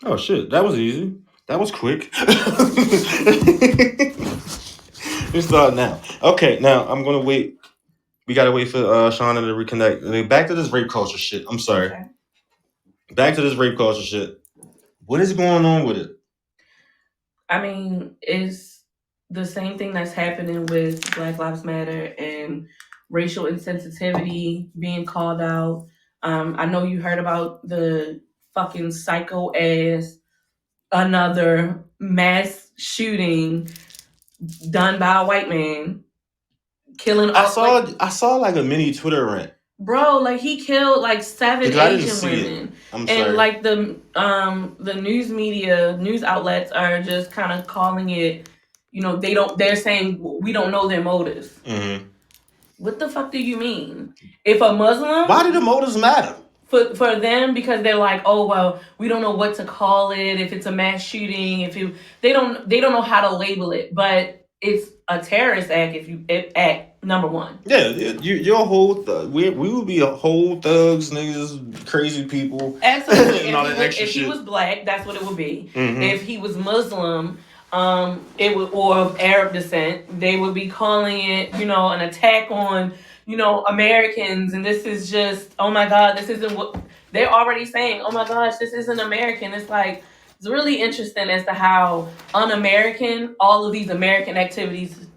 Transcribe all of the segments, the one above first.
Oh shit, that was easy. That was quick. We start now. Okay, now I'm gonna wait. We gotta wait for Shauna to reconnect. Back to this rape culture shit. I'm sorry. Okay. Back to this rape culture shit. What is going on with it? I mean, it's the same thing that's happening with Black Lives Matter and racial insensitivity being called out. I know you heard about the fucking psycho ass another mass shooting done by a white man killing all I saw like a mini Twitter rant. Bro, like he killed like 7 Asian women. I'm sorry. And like the news outlets are just kind of calling it, they're saying we don't know their motives. Mm-hmm. What the fuck do you mean? If a Muslim, why do the motives matter? For them, because they're like, oh well, we don't know what to call it. If it's a mass shooting, they don't know how to label it, but it's a terrorist act. Act number one. Yeah, you're a whole we would be a whole thugs, niggas, crazy people. Absolutely. If he was black, that's what it would be. Mm-hmm. If he was Muslim, it would, or of Arab descent, they would be calling it, an attack on, Americans. And this is just, oh my God, this isn't what they're already saying. Oh my gosh, this isn't American. It's like, it's really interesting as to how un-American all of these American activities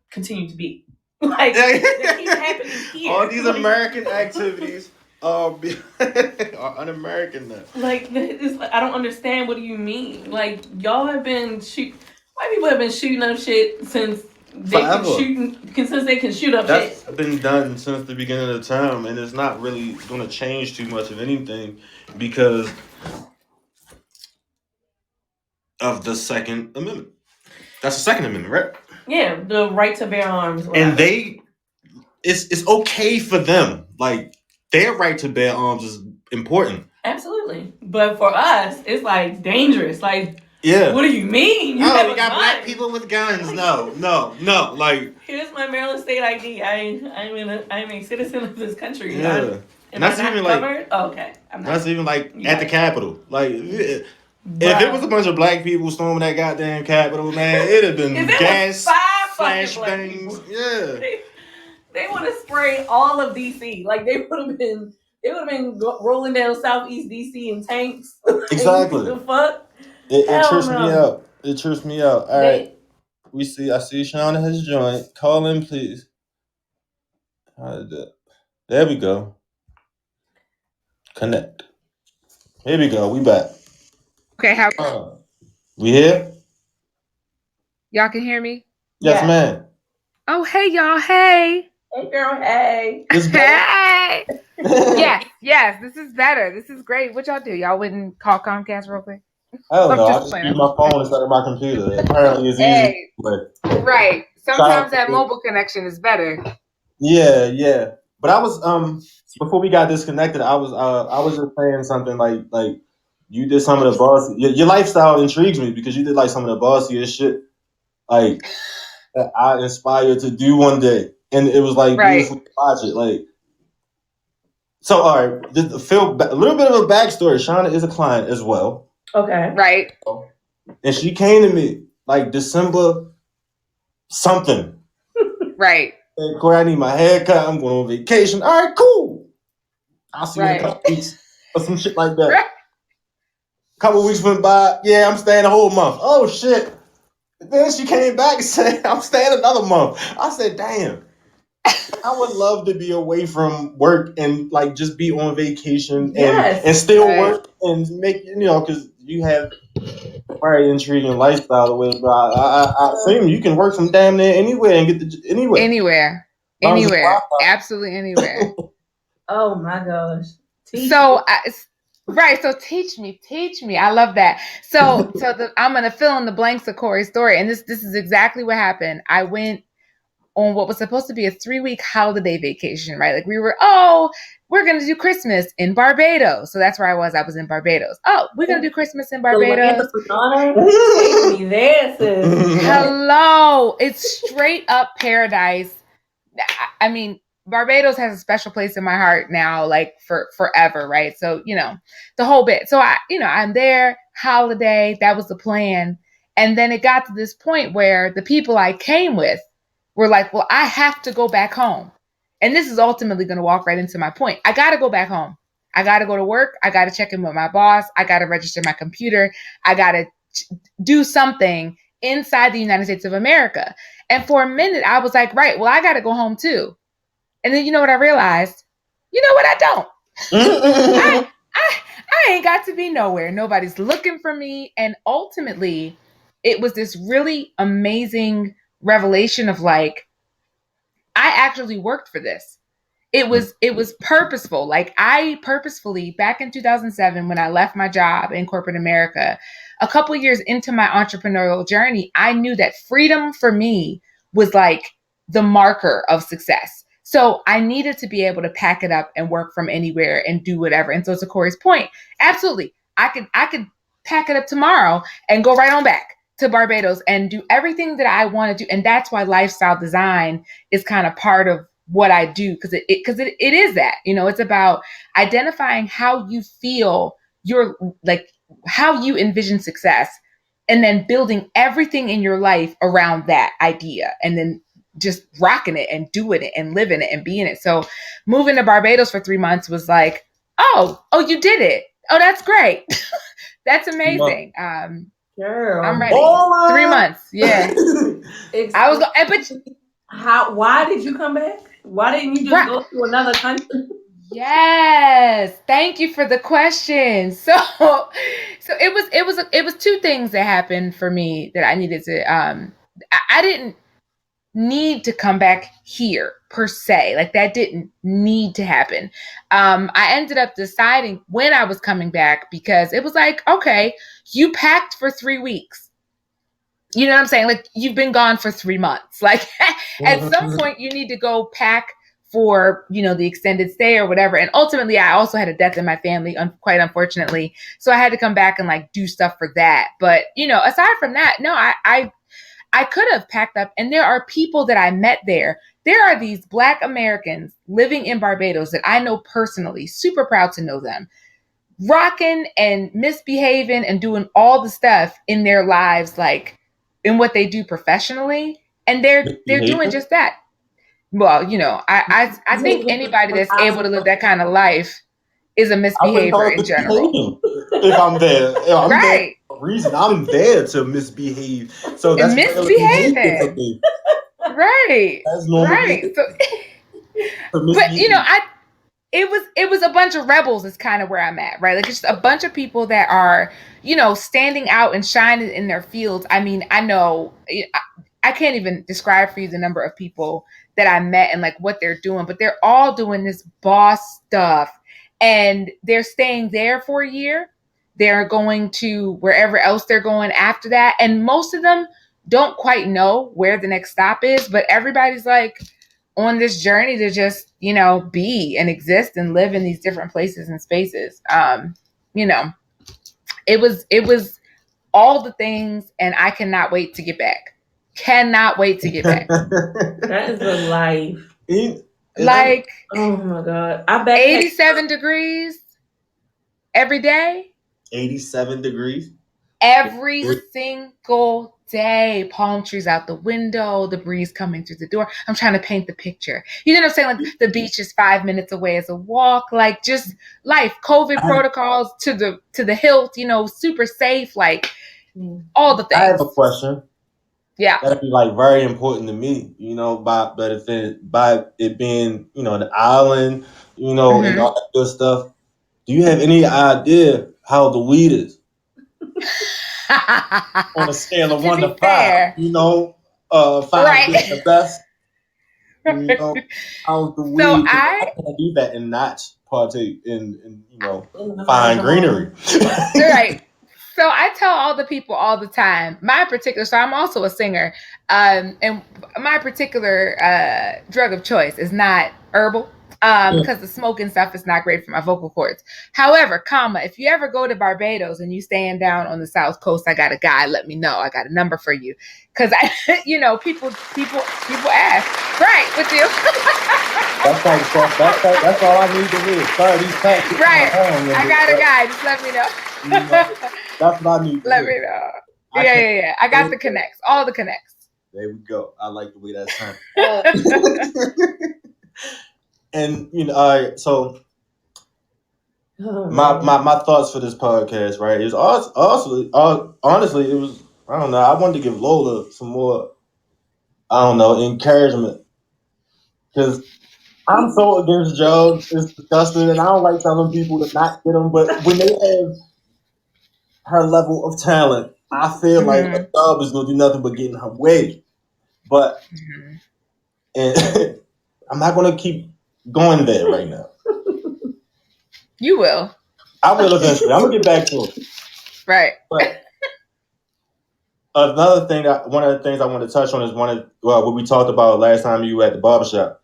continue to be. Like, they keep happening here. All these American activities are un-American now. Like, I don't understand. What do you mean? Like, y'all have been white people have been shooting up shit since they can shoot up shit. That's been done since the beginning of time, and it's not really going to change too much of anything because of the Second Amendment. That's the Second Amendment, right? Yeah, the right to bear arms. And it's okay for them. Like, their right to bear arms is important. Absolutely. But for us, it's like dangerous. Like, yeah. What do you mean? You got black people with guns. Like, no. Like, here's my Maryland state ID. I'm a citizen of this country. Yeah. And that's even covered? Oh, okay. That's even like at the Capitol. Like, if it was a bunch of black people storming that goddamn Capitol, man, it'd have been gas, flashbangs. Yeah. They would have sprayed all of DC. Like, they would have been rolling down Southeast DC in tanks. Exactly. The fuck? It trips me out. It trips me out. All right. I see Shauna has joined. Call in, please. There we go. Connect. Here we go. We back. Okay, we here? Y'all can hear me? Yes, ma'am. Oh, hey, y'all. Hey. Hey, girl. Hey. Hey. Yes. This is better. This is great. What y'all do? Y'all wouldn't call Comcast real quick? I don't know. I just use my phone instead of my computer. Apparently, it's easy. Right. Sometimes that mobile connection is better. Yeah. But I was before we got disconnected, I was just saying something like you did some of the bossy. Your lifestyle intrigues me because you did like some of the bossiest shit like that I inspired to do one day, and it was like beautiful to watch it. Like, so all right, just a little bit of a backstory. Shauna is a client as well. Okay. Right. And she came to me like December something. Right. Hey, Corey, I need my haircut. I'm going on vacation. All right, cool. I'll see you in a couple weeks or some shit like that. Right. A couple weeks went by. Yeah, I'm staying a whole month. Oh, shit. Then she came back and said, I'm staying another month. I said, damn. I would love to be away from work and like just be on vacation and still work and make, because you have a very intriguing lifestyle with. I think you can work from damn near anywhere and get anywhere. Absolutely anywhere. Oh my gosh. So teach me. I love that. So I'm gonna fill in the blanks of Corey's story, and this is exactly what happened. I went on what was supposed to be a 3-week holiday vacation, right? Like we're going to do Christmas in Barbados. So that's where I was. I was in Barbados. Oh, we're going to do Christmas in Barbados. Take me there, sis. Hello. It's straight up paradise. I mean, Barbados has a special place in my heart now, like for forever, right? So, the whole bit. So I'm there, holiday, that was the plan. And then it got to this point where the people I came with were like, well, I have to go back home. And this is ultimately going to walk right into my point. I got to go back home. I got to go to work. I got to check in with my boss. I got to register my computer. I got to do something inside the United States of America. And for a minute, I was like, right, well, I got to go home too. And then you know what I realized? You know what? I don't. I ain't got to be nowhere. Nobody's looking for me. And ultimately, it was this really amazing revelation of like, I actually worked for this. It was purposeful. Like I purposefully, back in 2007, when I left my job in corporate America, a couple years into my entrepreneurial journey, I knew that freedom for me was like the marker of success. So I needed to be able to pack it up and work from anywhere and do whatever. And so to Corey's point, absolutely, I could pack it up tomorrow and go right on back to Barbados and do everything that I want to do. And that's why lifestyle design is kind of part of what I do, because it is that, it's about identifying how you feel how you envision success, and then building everything in your life around that idea, and then just rocking it and doing it and living it and being it. So moving to Barbados for 3 months was like, oh, you did it. Oh, that's great. That's amazing. Girl, I'm ready. 3 months. Yeah. I was but why did you come back? Why didn't you just go to another country? Yes, thank you for the question. So it was two things that happened for me that I needed to. I didn't need to come back here per se, like that didn't need to happen. I ended up deciding when I was coming back, because it was like, okay, you packed for 3 weeks. You know what I'm saying? Like you've been gone for 3 months. Like at some point you need to go pack for, the extended stay or whatever. And ultimately I also had a death in my family, quite unfortunately. So I had to come back and like do stuff for that. But, aside from that, no, I could have packed up. And there are people that I met there. There are these Black Americans living in Barbados that I know personally, super proud to know them, rocking and misbehaving and doing all the stuff in their lives, like in what they do professionally. And they're doing just that. Well, I think anybody that's able to live that kind of life is a misbehavior in general. If I'm there, right. There for a reason, I'm there to misbehave. So that's misbehaving. Right. That's normal. Right. So, but it was a bunch of rebels is kind of where I'm at, right? Like it's just a bunch of people that are, standing out and shining in their fields. I mean, I know I can't even describe for you the number of people that I met and like what they're doing, but they're all doing this boss stuff, and they're staying there for a year. They're going to wherever else they're going after that. And most of them don't quite know where the next stop is, but everybody's like on this journey to just, be and exist and live in these different places and spaces. It was all the things, and I cannot wait to get back. Cannot wait to get back. That is the life. Like, oh my God. I bet 87 degrees every day. 87 degrees? Every single day. Palm trees out the window, the breeze coming through the door. I'm trying to paint the picture. You know what I'm saying? Like the beach is 5 minutes away as a walk. Like just life, COVID protocols to the hilt, super safe, like all the things. I have a question. Yeah. That'd be like very important to me, by it being, an island, and all that good stuff. Do you have any idea how the weed is? On a scale of 1 to 5, 5 being the best. How's the weed? So I can't do that and not partake in fine greenery. Right. So I tell all the people all the time, so I'm also a singer, and my particular drug of choice is not herbal, because the smoking stuff is not great for my vocal cords. However, if you ever go to Barbados and you stand down on the South Coast, I got a guy, let me know. I got a number for you. Because people ask, right, with you. That's all I need to do. Sorry, these facts. Right. I got a guy. Just let me know. That's what I need to Let me know. Yeah. I got the connects. All the connects. There we go. I like the way that sounds. And all right, so my thoughts for this podcast, right? Is also honestly, it was, I don't know. I wanted to give Lola some more, I don't know, encouragement, because I'm so against jobs. It's disgusting, and I don't like telling people to not get them. But when they have her level of talent, I feel like a job is gonna do nothing but get in her way. But and I'm not gonna keep going there right now. You will. I will eventually. I'm gonna get back to it. Right. But another thing, one of the things I want to touch on is what we talked about last time you were at the barbershop,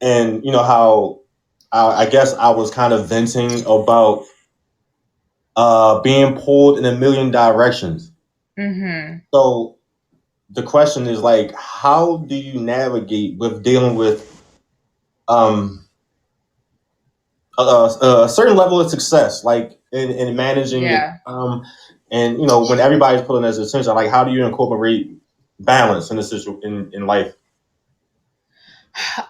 and how I guess I was kind of venting about being pulled in a million directions. So the question is, like, how do you navigate with dealing with a certain level of success, like in managing it, and when everybody's pulling as attention, like, how do you incorporate balance in this in life?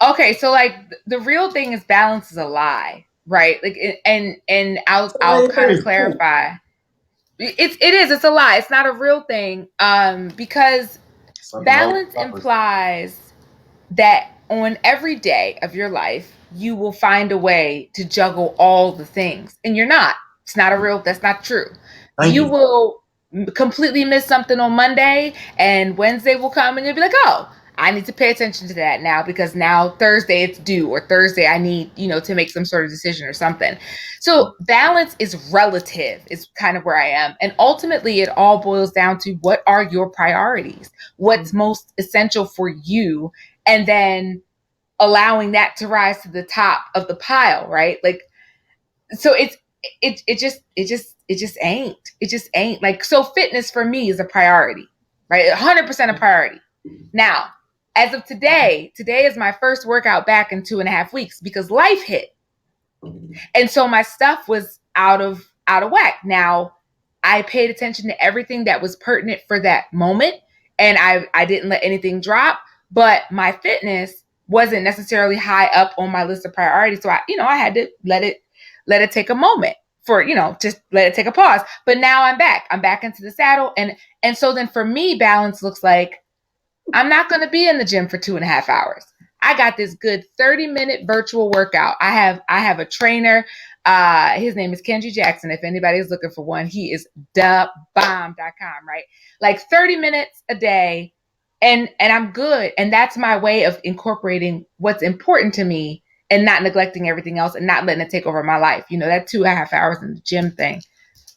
Okay, so like the real thing is balance is a lie, right? Like, and I'll kind of clarify. It's a lie. It's not a real thing. Because balance implies that on every day of your life, you will find a way to juggle all the things. And you're not. That's not true. You will completely miss something on Monday, and Wednesday will come and you'll be like, oh, I need to pay attention to that now, because now Thursday it's due, or Thursday I need, to make some sort of decision or something. So balance is relative, is kind of where I am. And ultimately it all boils down to, what are your priorities? What's most essential for you? And then allowing that to rise to the top of the pile, right? Like, so it just ain't like, so fitness for me is a priority, right? 100% a priority. Now, as of today is my first workout back in 2.5 weeks, because life hit. And so my stuff was out of whack. Now, I paid attention to everything that was pertinent for that moment, and I didn't let anything drop, but my fitness wasn't necessarily high up on my list of priorities. So I had to let it take a moment, for, just let it take a pause. But now I'm back into the saddle. And so then for me, balance looks like, I'm not going to be in the gym for 2.5 hours. I got this good 30-minute virtual workout. I have a trainer. His name is Kenji Jackson. If anybody's looking for one, he is thebomb.com, right? Like 30 minutes a day, and I'm good. And that's my way of incorporating what's important to me and not neglecting everything else and not letting it take over my life. That 2.5 hours in the gym thing,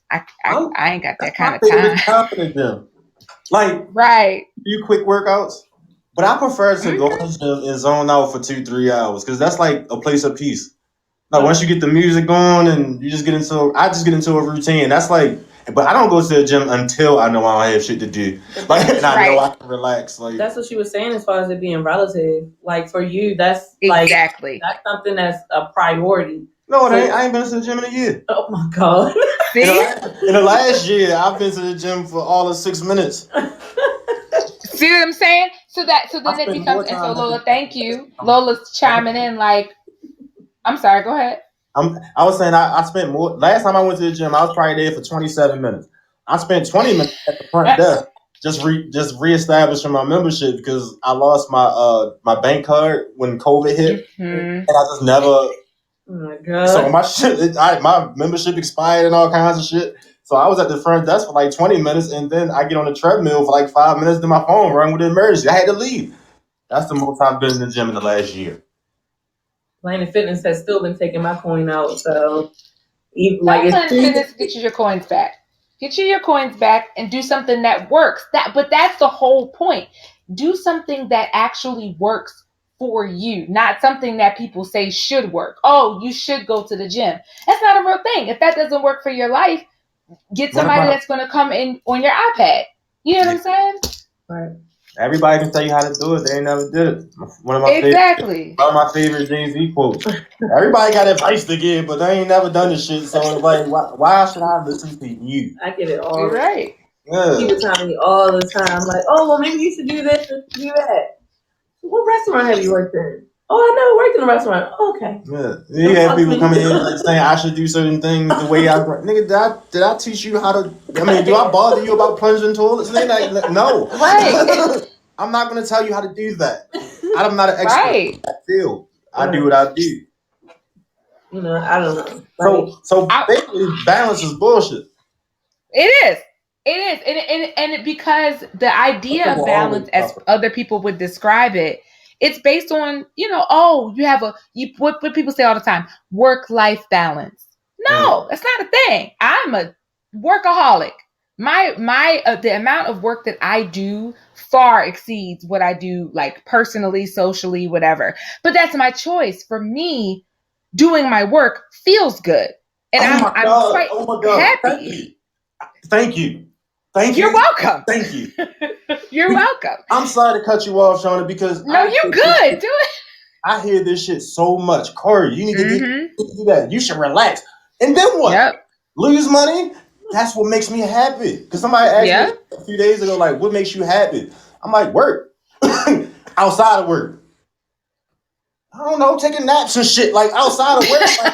I ain't got that kind of time. Like, right. Do quick workouts, but I prefer to go to the gym and zone out for 2-3 hours, because that's like a place of peace. Like, once you get the music going and I just get into a routine. That's like, but I don't go to the gym until I know I don't have shit to do. Like, and I know I can relax. Like, that's what she was saying as far as it being relative. Like, for you, that's exactly, that's something that's a priority. No, it ain't. I ain't been to the gym in a year. Oh my God. In the last year, I've been to the gym for all of 6 minutes. See what I'm saying? So then it becomes, and so Lola, thank you. Lola's chiming in like, I'm sorry, go ahead. I was saying I spent more. Last time I went to the gym, I was probably there for 27 minutes. I spent 20 minutes at the front desk just reestablishing my membership, because I lost my bank card when COVID hit, and I just never. Oh my God! So my membership expired and all kinds of shit. So I was at the front desk for like 20 minutes, and then I get on the treadmill for like 5 minutes. Then my phone rang with an emergency. I had to leave. That's the most I've been in the gym in the last year. Planet Fitness has still been taking my coin out. So, Planet Fitness, get you your coins back. Get you your coins back and do something that works. But that's the whole point. Do something that actually works for you, not something that people say should work. Oh, you should go to the gym. That's not a real thing. If that doesn't work for your life, get somebody that's going to come in on your iPad. You know what I'm saying? Right. Everybody can tell you how to do it. They ain't never did it. One of my favorite Jay-Z quotes. Everybody got advice to give, but they ain't never done this shit. So like, why should I listen to you? I get it all. Right. Yeah. People tell me all the time, like, oh, well, maybe you should do this and do that. What restaurant have you worked in? Oh, I never worked in a restaurant. Oh, okay. Yeah. You have people coming in like saying I should do certain things the way I nigga, did I teach you how to do I bother you about plunging toilets? Nigga, like, no. Right. I'm not gonna tell you how to do that. I'm not an expert in that field. I do what I do. You know, I don't know. So basically balance is bullshit. It is. And because the idea of balance, as other people would describe it, it's based on, you know, you have what people say all the time, work-life balance. No, that's not a thing. I'm a workaholic. The amount of work that I do far exceeds what I do, like personally, socially, whatever. But that's my choice. For me, doing my work feels good. And I'm quite happy. Thank you. You're welcome. Thank you. You're welcome. I'm sorry to cut you off, Shauna, because no, you're good. Do it. I hear this shit so much. Corey, you need to do that. You should relax. And then what? Yep. Lose money? That's what makes me happy. Because somebody asked me a few days ago, like, what makes you happy? I'm like, work. Outside of work. I don't know, taking naps and shit, like outside of work. Like,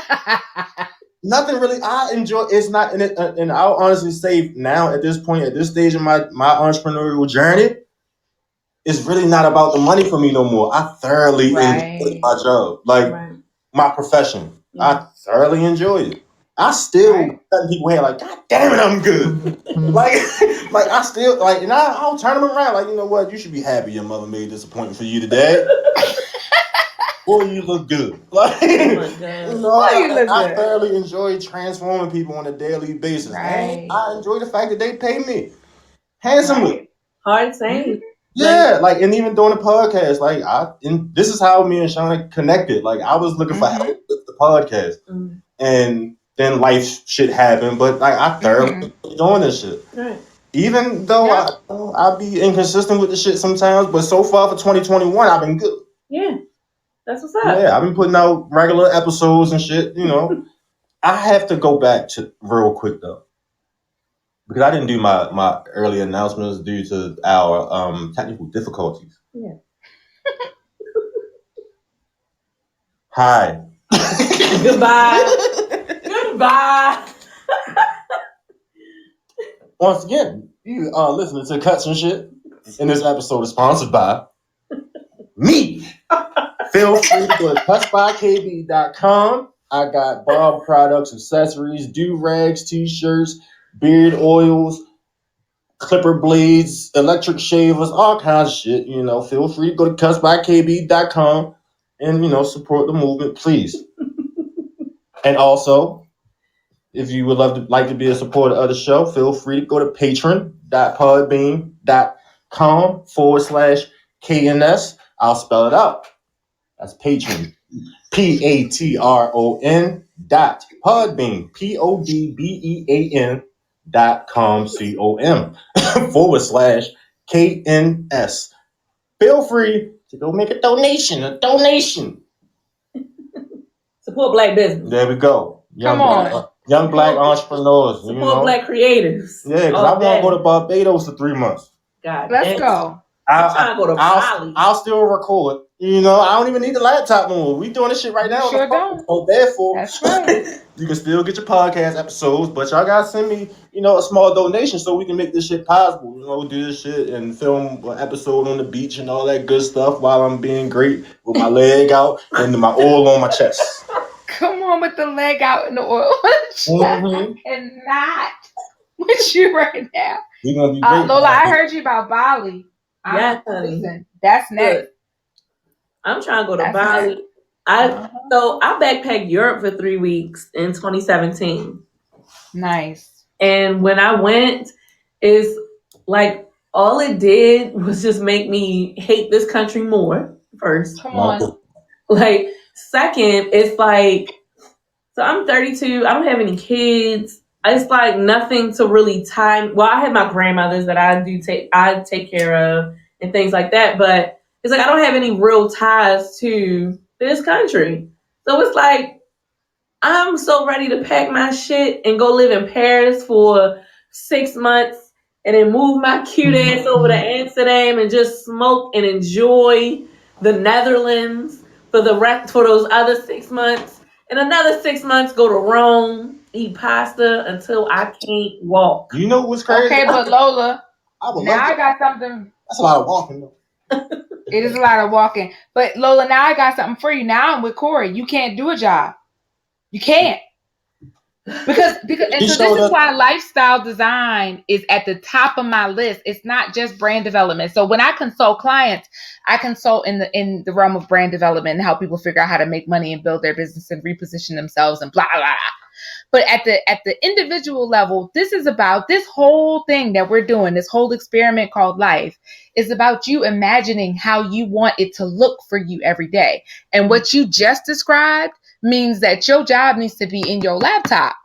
nothing really I enjoy. It's not in it, and I'll honestly say now at this point, at this stage of my entrepreneurial journey, it's really not about the money for me no more. I thoroughly enjoy my job, like my profession. I thoroughly enjoy it. I still let people hear like, God damn it, I'm good. like I still like, and I'll turn them around. Like, you know what? You should be happy your mother made this appointment for you today. Boy, you look good. Like, I thoroughly enjoy transforming people on a daily basis. Right. And I enjoy the fact that they pay me handsomely. Hard saying. Yeah, like, and even doing the podcast, like, this is how me and Shauna connected. Like, I was looking for help with the podcast, and then life shit happened. But like, I thoroughly doing this shit. Right. Even though I be inconsistent with the shit sometimes, but so far for 2021, I've been good. Yeah. That's what's up. Yeah, I've been putting out regular episodes and shit, you know. I have to go back to real quick though, because I didn't do my early announcements due to our technical difficulties. Yeah. Hi. Goodbye. Goodbye. Once again, you are listening to Cuts and Shit, and this episode is sponsored by me. Feel free to go to cutsbykb.com. I got Bob products, accessories, do-rags, t-shirts, beard oils, clipper blades, electric shavers, all kinds of shit. You know, feel free to go to cutsbykb.com and, you know, support the movement, please. And also, if you would like to be a supporter of the show, feel free to go to patron.podbean.com/KNS. I'll spell it out. That's Patron. PATRON.podbean. PODBEAN.com/KNS. Feel free to go make a donation. Support black business. There we go. Young black entrepreneurs. Support black creators. Yeah, because I want to go to Barbados for 3 months. God, let's go. I'm trying to go to Bali. I'll still record. You know, I don't even need the laptop no more. We doing this shit right now. Sure don't. So therefore, that's right. You can still get your podcast episodes, but y'all gotta send me, you know, a small donation so we can make this shit possible. You know, do this shit and film an episode on the beach and all that good stuff while I'm being great with my leg out and my oil on my chest. Come on with the leg out and the oil on the chest. And not with you right now. You're gonna be great. Lola, I heard you about Bali. Yeah, honey. That's next. I'm trying to go to Bali. So I backpacked Europe for 3 weeks in 2017. Nice. And when I went, it's like all it did was just make me hate this country more. First, come on. Like, second, it's like, so I'm 32. I don't have any kids. It's like nothing to really tie. Well, I have my grandmothers that I take care of, and things like that. But it's like I don't have any real ties to this country. So it's like I'm so ready to pack my shit and go live in Paris for 6 months and then move my cute ass over to Amsterdam and just smoke and enjoy the Netherlands for those other 6 months. And another 6 months go to Rome, eat pasta until I can't walk. You know what's crazy? Okay, but Lola, I got something. That's a lot of walking though. It is a lot of walking. But Lola, now I got something for you. Now I'm with Corey. You can't do a job. You can't. Because and so this is why lifestyle design is at the top of my list. It's not just brand development. So when I consult clients, I consult in the realm of brand development and help people figure out how to make money and build their business and reposition themselves and blah blah blah. But at the individual level, this is about this whole thing that we're doing, this whole experiment called life is about you imagining how you want it to look for you every day. And what you just described means that your job needs to be in your laptop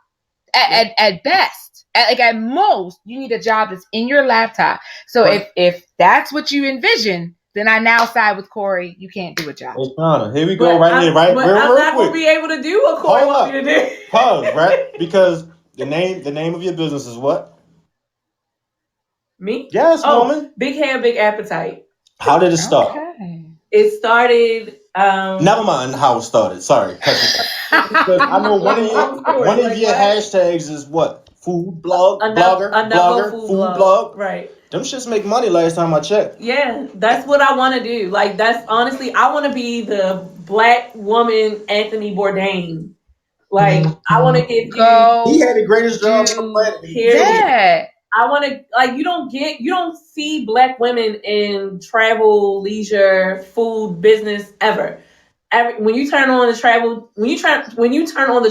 at best. At most, you need a job that's in your laptop. So if that's what you envision, then I now side with Corey. You can't do a job. Hey, Shauna, here we go, right here, right? But I'm not going to be able to do what Corey wants me to do. Pause, right? Because the name of your business is what? Me? Yes, woman. Big hair, big appetite. How did it start? Okay. It started. Never mind how it started. Sorry. I know one of your hashtags is what? Food blog, blogger, food blog. Right. Them shits make money last time I checked. Yeah, that's what I want to do. Like, that's honestly, I want to be the black woman Anthony Bourdain. Like, I want to give you. He had the greatest job on the planet. Yeah. I want to, like, you don't see black women in travel, leisure, food, business ever. When you turn on the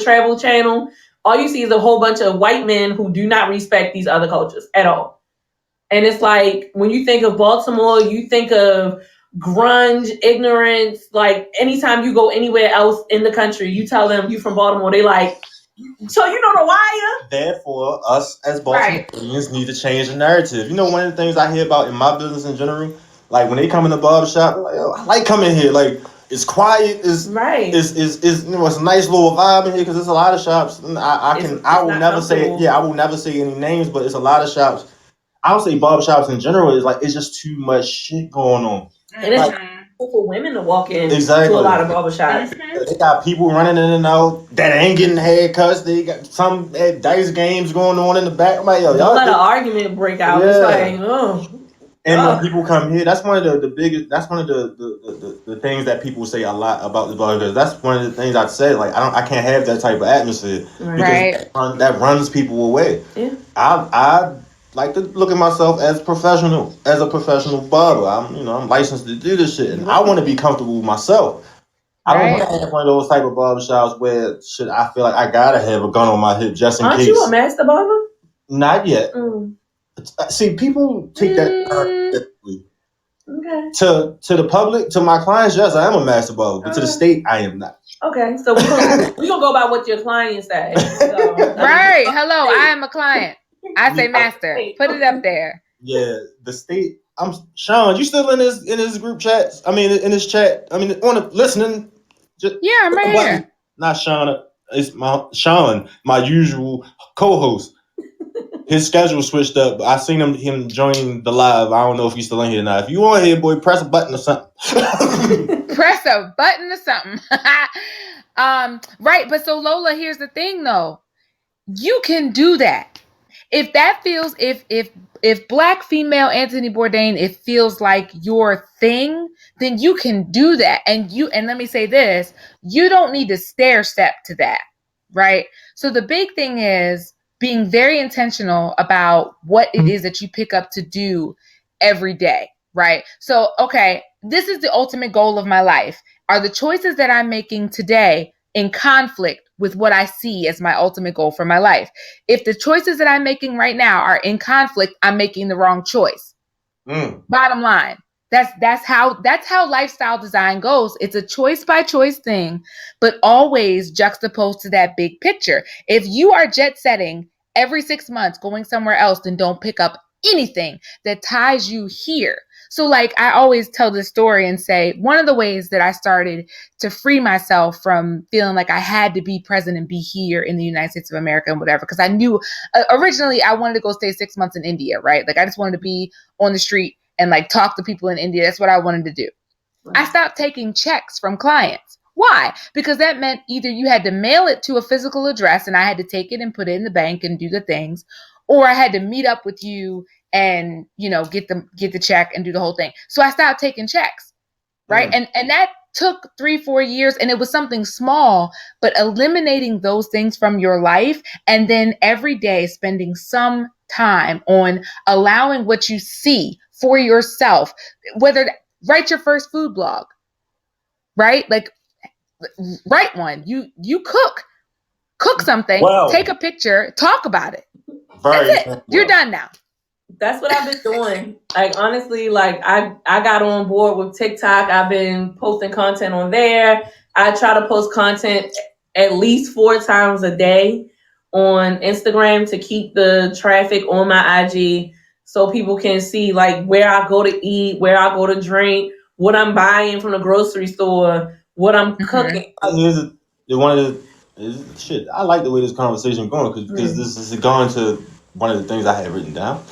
travel channel, all you see is a whole bunch of white men who do not respect these other cultures at all. And it's like, when you think of Baltimore, you think of grunge, ignorance. Like, anytime you go anywhere else in the country, you tell them you from Baltimore, they like, so you know The Wire? Therefore, us as Baltimoreans need to change the narrative. You know, one of the things I hear about in my business in general, like when they come in the barbershop, like, oh, I like coming here. Like, it's quiet. It's it's a nice little vibe in here because there's a lot of shops. I will never say any names, but it's a lot of shops. I would say barbershops in general is like it's just too much shit going on. And it's like, for women to walk in to a lot of barbershops. They got people running in and out that ain't getting haircuts. They got some dice games going on in the back. I'm like, yo, don't let an argument break out. Yeah. It's like, oh. And when people come here, that's one of the biggest. That's one of the things that people say a lot about the bar, because that's one of the things I'd say. Like, I can't have that type of atmosphere because that runs people away. Yeah. I like to look at myself as a professional barber. I'm licensed to do this shit, and I want to be comfortable with myself. I don't want to have one of those type of barbershops where I feel like I gotta have a gun on my hip just in case. Aren't you a master barber? Not yet. See, people take that differently. Okay. To the public, to my clients, yes, I am a master barber, but to the state, I am not. Okay, so we're gonna go by what your clients say. So, right. Hello, I am a client. I say master. Put it up there. Yeah, the state. I'm Sean. You still in his group chat? I mean, in his chat. I mean, on the listening. I'm right here. Not Sean. It's Sean, my usual co-host. His schedule switched up. I seen him join the live. I don't know if he's still in here now. If you on here, boy, press a button or something. Press a button or something. Right. But so Lola, here's the thing though. You can do that. If that feels if black female Anthony Bourdain, it feels like your thing, then you can do that. And let me say this, you don't need to stair step to that. Right. So the big thing is being very intentional about what it is that you pick up to do every day. Right. So, okay, this is the ultimate goal of my life. Are the choices that I'm making today in conflict with what I see as my ultimate goal for my life? If the choices that I'm making right now are in conflict, I'm making the wrong choice. Bottom line. That's how lifestyle design goes. It's a choice by choice thing, but always juxtaposed to that big picture. If you are jet setting every 6 months going somewhere else, then don't pick up anything that ties you here. So like I always tell this story and say one of the ways that I started to free myself from feeling like I had to be present and be here in the United States of America and whatever, because I knew originally I wanted to go stay 6 months in India, right? Like I just wanted to be on the street and like talk to people in India. That's what I wanted to do. Right. I stopped taking checks from clients. Why? Because that meant either you had to mail it to a physical address and I had to take it and put it in the bank and do the things, or I had to meet up with you and, you know, get the check and do the whole thing. So I stopped taking checks, right? And that took 3-4 years, and it was something small, but eliminating those things from your life and then every day spending some time on allowing what you see for yourself, whether write your first food blog, right? Like write one. You cook something, take a picture, talk about it. That's it. You're done now. That's what I've been doing. Like, honestly, like I got on board with TikTok. I've been posting content on there. I try to post content at least 4 times a day on Instagram to keep the traffic on my IG so people can see like where I go to eat, where I go to drink, what I'm buying from the grocery store, what I'm cooking. Shit, I like the way this conversation going because this is going to one of the things I had written down.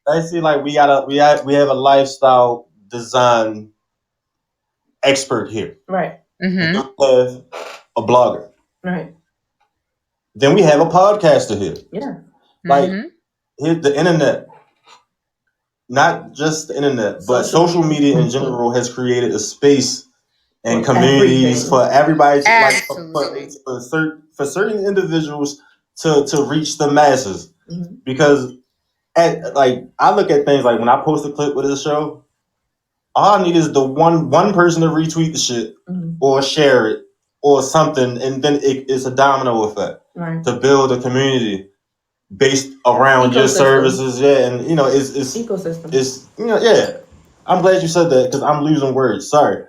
I see, like we have a lifestyle design expert here, right? Mm-hmm. We have a blogger, right? Then we have a podcaster here, yeah. Like here, the internet, not just the internet, but social media in general has created a space and communities for everybody, like for certain individuals to reach the masses. Mm-hmm. Because I look at things like when I post a clip with this show, all I need is the one person to retweet the shit or share it or something, and then it's a domino effect to build a community based around your services. Yeah, and you know it's ecosystem. It's I'm glad you said that because I'm losing words. Sorry.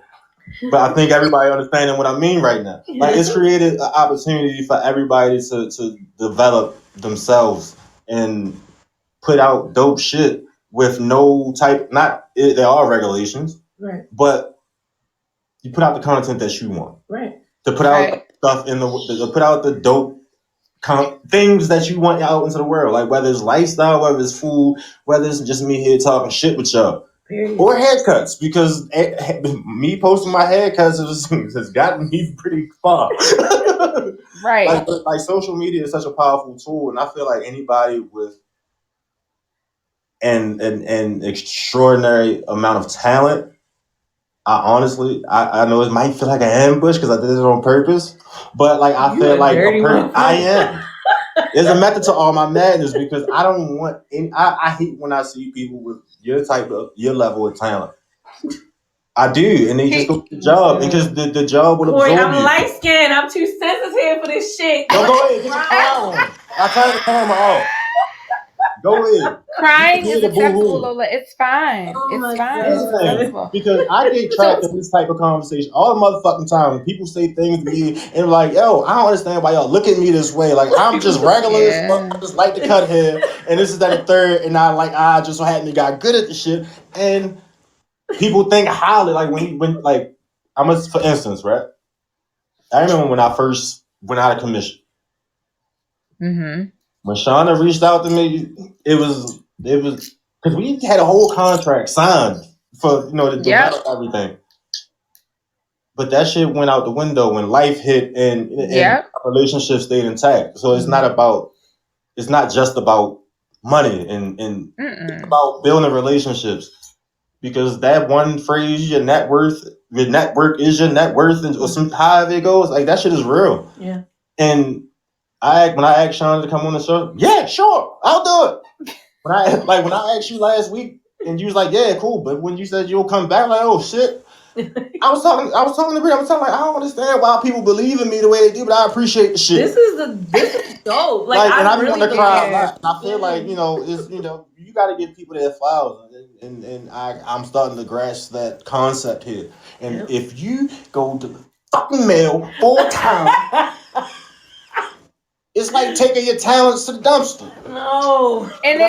But I think everybody understanding what I mean right now. Like it's created an opportunity for everybody to develop themselves and put out dope shit with no type. There are regulations, right? But you put out the content that you want, right? To put out stuff to put out the dope things that you want out into the world. Like whether it's lifestyle, whether it's food, whether it's just me here talking shit with y'all. Period. Or haircuts, because me posting my haircuts has gotten me pretty far. Right. Like social media is such a powerful tool, and I feel like anybody with an extraordinary amount of talent, I know it might feel like an ambush because I did it on purpose, but like I feel like I am. There's a method to all my madness because I don't want I hate when I see people with your level of talent. I do, and they just go to the job because the job will absorb you. I'm light skinned. I'm too sensitive for this shit. No, go ahead, get your crown on. I turn the camera off. Go ahead. Crying is acceptable, Lola. It's fine. It's fine. It's because I get trapped in this type of conversation all the motherfucking time. When people say things to me and like, yo, I don't understand why y'all look at me this way. Like I'm just regular as fuck. I just like to cut hair, and this is that and third, and I just so happened got good at the shit, and people think highly. Like when for instance, right? I remember when I first went out of commission. Mm-hmm. When SHAUNA reached out to me, it was because we had a whole contract signed for to develop everything. But that shit went out the window when life hit and our relationship stayed intact. So it's not just about money and it's about building relationships. Because that one phrase, your network is your net worth, or some however it goes, like that shit is real. Yeah. And when I asked SHAUNA to come on the show, yeah, sure, I'll do it. When I asked you last week, and you was like, yeah, cool, but when you said you'll come back, like, oh shit, I was talking to Brie. I was telling like, I don't understand why people believe in me the way they do, but I appreciate the shit. This is dope. Like and I really want to cry a lot. I feel like it's you got to give people their flowers, and I'm starting to grasp that concept here. And if you go to the fucking mail 4 times. It's like taking your talents to the dumpster. No. And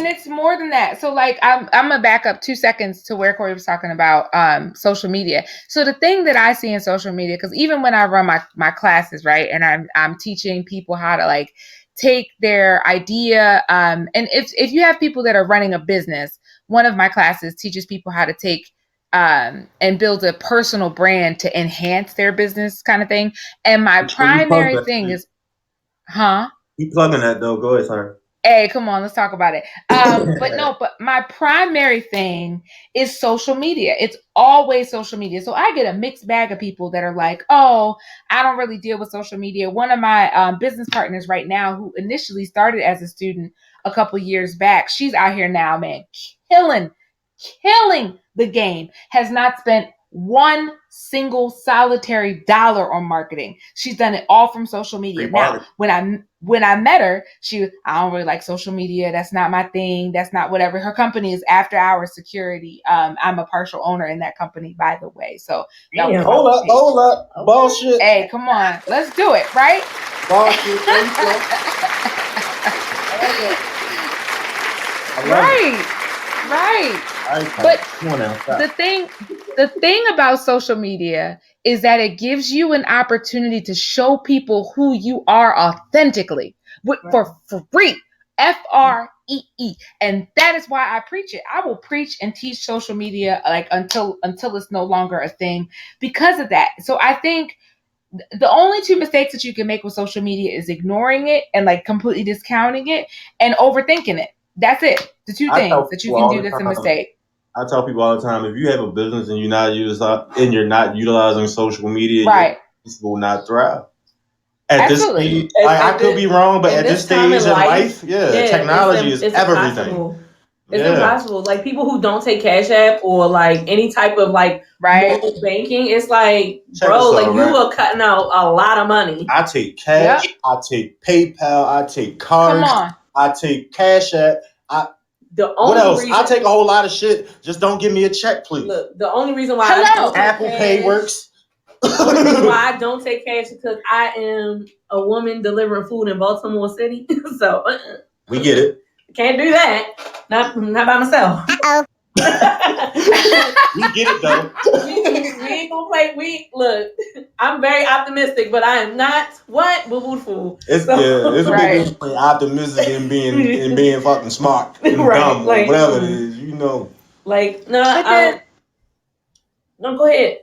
it's more than that. So like I'm gonna back up 2 seconds to where Corey was talking about social media. So the thing that I see in social media, because even when I run my classes, right, and I'm teaching people how to like take their idea, and if you have people that are running a business, one of my classes teaches people how to take and build a personal brand to enhance their business kind of thing. And my primary thing is, Keep plugging that though. Go ahead, sorry. Hey, come on, let's talk about it. But my primary thing is social media. It's always social media. So I get a mixed bag of people that are like, oh, I don't really deal with social media. One of my business partners right now, who initially started as a student a couple years back, she's out here now, man, killing the game, has not spent one single solitary dollar on marketing. She's done it all from social media. Now, when I met her, I don't really like social media. That's not my thing. That's not whatever. Her company is After Hours Security. I'm a partial owner in that company, by the way. So hold up, bullshit. Hey, come on, let's do it, right? Bullshit. Right. But the thing about social media is that it gives you an opportunity to show people who you are authentically for free. FREE. And that is why I preach it. I will preach and teach social media like until it's no longer a thing because of that. So I think the only two mistakes that you can make with social media is ignoring it and like completely discounting it and overthinking it. That's it. The two things that you can do that's a mistake. I tell people all the time, if you have a business and you're not utilizing social media, right, this will not thrive. At Absolutely. this stage, I could be wrong, but at this stage in life, technology is everything. It's impossible. Like people who don't take Cash App or like any type of like mobile banking, it's like, bro, like you are cutting out a lot of money. I take cash, I take PayPal, I take cards, I take Cash App. What else? I take a whole lot of shit. Just don't give me a check, please. Look, the only reason why Apple Pay works. The only reason why I don't take cash is because I am a woman delivering food in Baltimore City. So we get it. Can't do that. Not by myself. We get it though. We ain't gonna play. Look, I'm very optimistic, but I am not boo-boo fool. It's a big difference between optimistic and being fucking smart and dumb or whatever it is, you know. Like no, go ahead.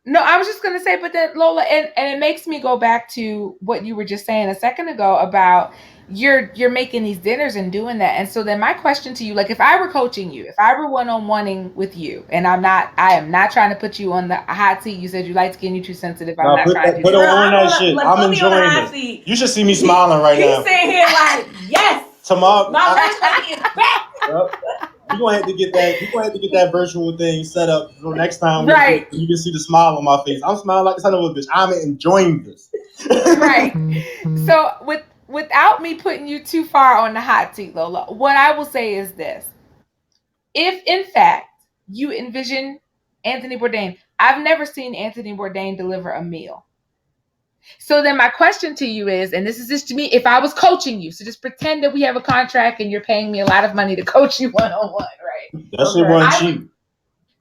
No, I was just gonna say, but then Lola, and it makes me go back to what you were just saying a second ago about you're making these dinners and doing that. And so then my question to you, like if I were coaching you, if I were one-on-oneing with you, and I am not trying to put you on the hot seat. You said you like skin, you too sensitive. I'm not trying to put on that shit. I'm enjoying this. You should see me smiling right now. He's sitting here like, yes. Tomorrow, my lady is back. You're gonna have to get that virtual thing set up so next time you can see the smile on my face. I'm smiling like the son of a bitch. I'm enjoying this. Right. So without me putting you too far on the hot seat, Lola, what I will say is this. If in fact you envision Anthony Bourdain, I've never seen Anthony Bourdain deliver a meal. So then my question to you is, and this is just to me, if I was coaching you, so just pretend that we have a contract and you're paying me a lot of money to coach you one-on-one, right? That shit wasn't cheap.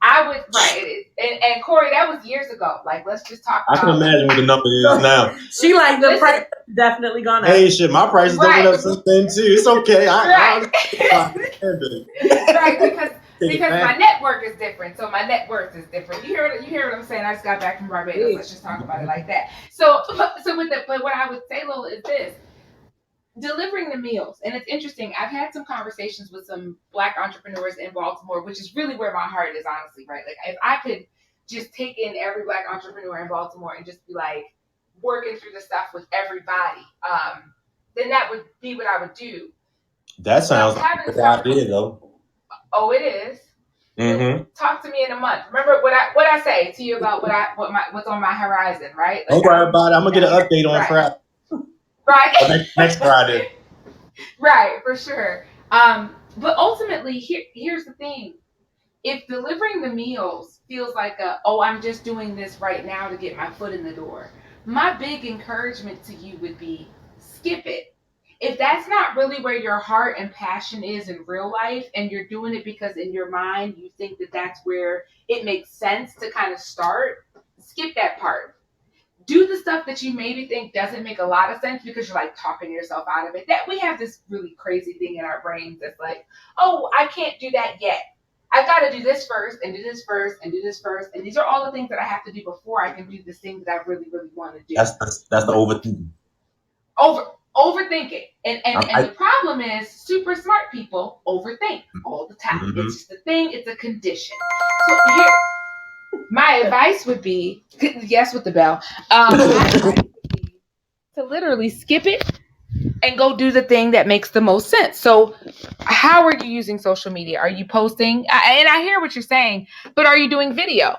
I would, right. And Corey, that was years ago. Like, let's just talk about I can imagine what the number is now. She like, the price definitely gone up. Hey, shit, my price is going up since then, too. It's okay. Right, because my network is different. So my net worth is different. You hear what I'm saying? I just got back from Barbados. Let's just talk about it like that. But what I would say, Lola, is this. Delivering the meals. And it's interesting. I've had some conversations with some Black entrepreneurs in Baltimore, which is really where my heart is, honestly, right? Like if I could just take in every Black entrepreneur in Baltimore and just be like working through the stuff with everybody, then that would be what I would do. That sounds like a good idea, though. Oh, it is. Mm-hmm. Talk to me in a month. Remember what I say to you about what's on my horizon, right? Like, don't worry about it. I'm gonna get an update on Friday. Right. Next Friday. Right, for sure. But ultimately, here's the thing: if delivering the meals feels like I'm just doing this right now to get my foot in the door, my big encouragement to you would be skip it. If that's not really where your heart and passion is in real life, and you're doing it because in your mind you think that that's where it makes sense to kind of start, skip that part. Do the stuff that you maybe think doesn't make a lot of sense because you're like talking yourself out of it. That we have this really crazy thing in our brains that's like, oh, I can't do that yet. I've got to do this first and do this first and do this first. And these are all the things that I have to do before I can do this thing that I really, really want to do. That's the overthinking. Overthinking. And the problem is super smart people overthink all the time. Mm-hmm. It's just a thing. It's a condition. So here, my advice would be, yes, with the bell, my advice would be to literally skip it and go do the thing that makes the most sense. So how are you using social media? Are you posting? And I hear what you're saying, but are you doing video?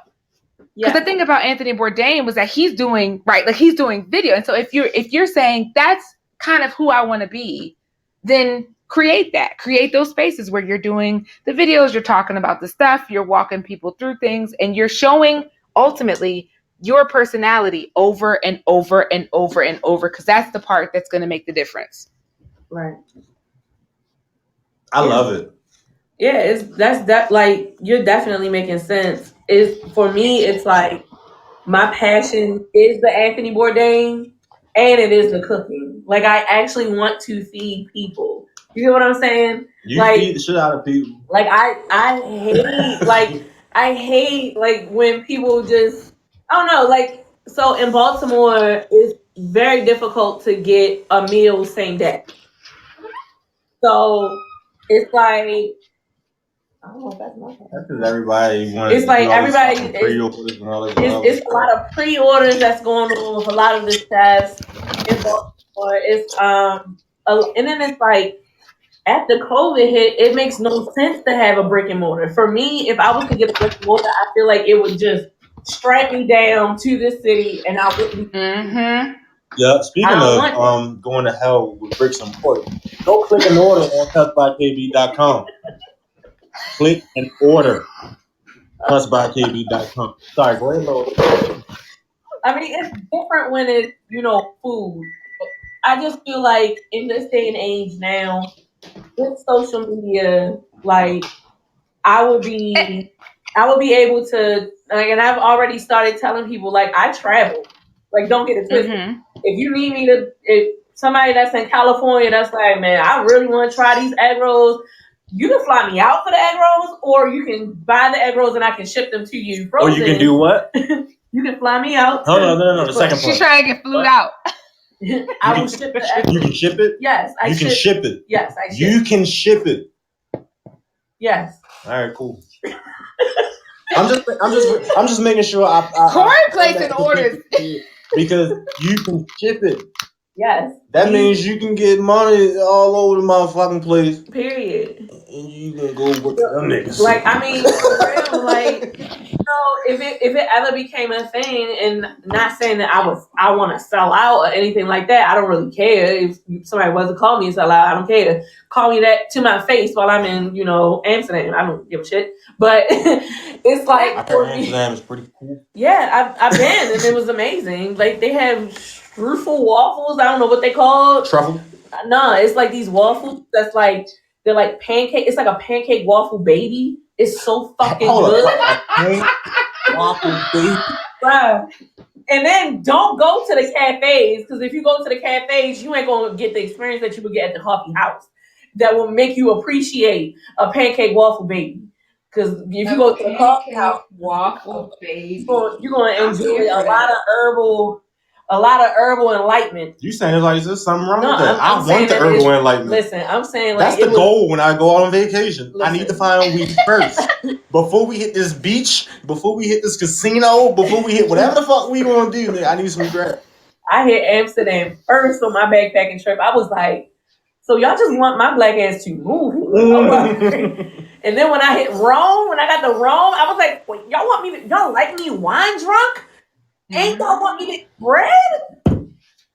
Because the thing about Anthony Bourdain was that he's doing, right, like he's doing video. And so if you're saying that's kind of who I want to be, then create that. Create those spaces where you're doing the videos, you're talking about the stuff, you're walking people through things, and you're showing ultimately your personality over and over and over and over, because that's the part that's going to make the difference. Right. I love it. Yeah, that's like you're definitely making sense. For me, it's like my passion is the Anthony Bourdain and it is the cooking. Like I actually want to feed people. You get what I'm saying? You feed the shit out of people. Like I hate I hate when people just I don't know, like so in Baltimore it's very difficult to get a meal same day. So it's like I don't know if that's my fault. That's because everybody wants. It's like everybody. It's a lot of pre-orders that's going on with a lot of the chefs in Baltimore. It's and then it's like after COVID hit, it makes no sense to have a brick and mortar. For me, if I was to get a brick and mortar, I feel like it would just strike me down to the city, and I wouldn't. Mm-hmm. Yeah. Speaking of going to hell with bricks and mortar, go click an order on custbykb.com. Click and order custbykb.com. Sorry, go ahead, Lola. I mean, it's different when it's, food. I just feel like in this day and age now, with social media, like I would be able to, and I've already started telling people, like, I travel. Like, don't get it twisted. Mm-hmm. If you need me if somebody that's in California that's like, man, I really want to try these egg rolls, you can fly me out for the egg rolls, or you can buy the egg rolls and I can ship them to you frozen. Or you can do what? You can fly me out. No. The second part. She's trying to get flued out. I will ship the egg rolls. You can ship it? Yes, I can ship it. Yes, I ship. You can ship it. Yes. All right, cool. I'm just making sure Corey placing orders because you can ship it. Yes. That means you can get money all over the motherfucking place. Period. And you can go with them niggas. Like, I mean, for real, like, if it ever became a thing, and not saying that I want to sell out or anything like that, I don't really care. If somebody was to call me and sell out, I don't care. Call me that to my face while I'm in, Amsterdam. I don't give a shit. But it's like, I heard Amsterdam is pretty cool. Yeah, I've been, and it was amazing. Like, they have truffle waffles. I don't know what they call it. Truffle? No, it's like these waffles that's like, they're like pancake. It's like a pancake waffle baby. It's so fucking good. Waffle baby. Wow. And then don't go to the cafes, because if you go to the cafes, you ain't gonna get the experience that you would get at the coffee house. That will make you appreciate a pancake waffle baby. Because if you go to the coffee house, waffle baby, you're gonna enjoy a lot of herbal enlightenment. You saying like there's something wrong with that? I want the herbal enlightenment. Listen, I'm saying like that's the goal when I go out on vacation. Listen. I need to find weed first before we hit this beach, before we hit this casino, before we hit whatever the fuck we gonna do. Man, I need some grass. I hit Amsterdam first on my backpacking trip. I was like, so y'all just want my black ass to move? And then when I hit Rome, when I got to Rome, I was like, wait, y'all like me wine drunk? Ain't y'all want me to eat bread?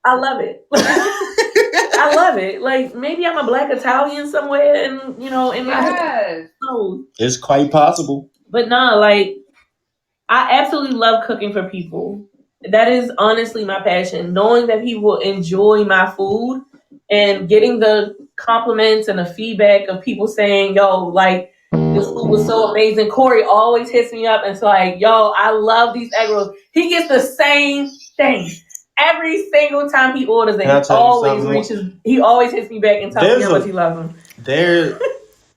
I love it. I love it. Like, maybe I'm a black Italian somewhere in my head. So, it's quite possible. But no, like, I absolutely love cooking for people. That is honestly my passion. Knowing that people enjoy my food and getting the compliments and the feedback of people saying, yo, like, this food was so amazing. Corey always hits me up and it's like, yo, I love these egg rolls. He gets the same thing. Every single time he orders it, he always hits me back and tells me how much he loves them.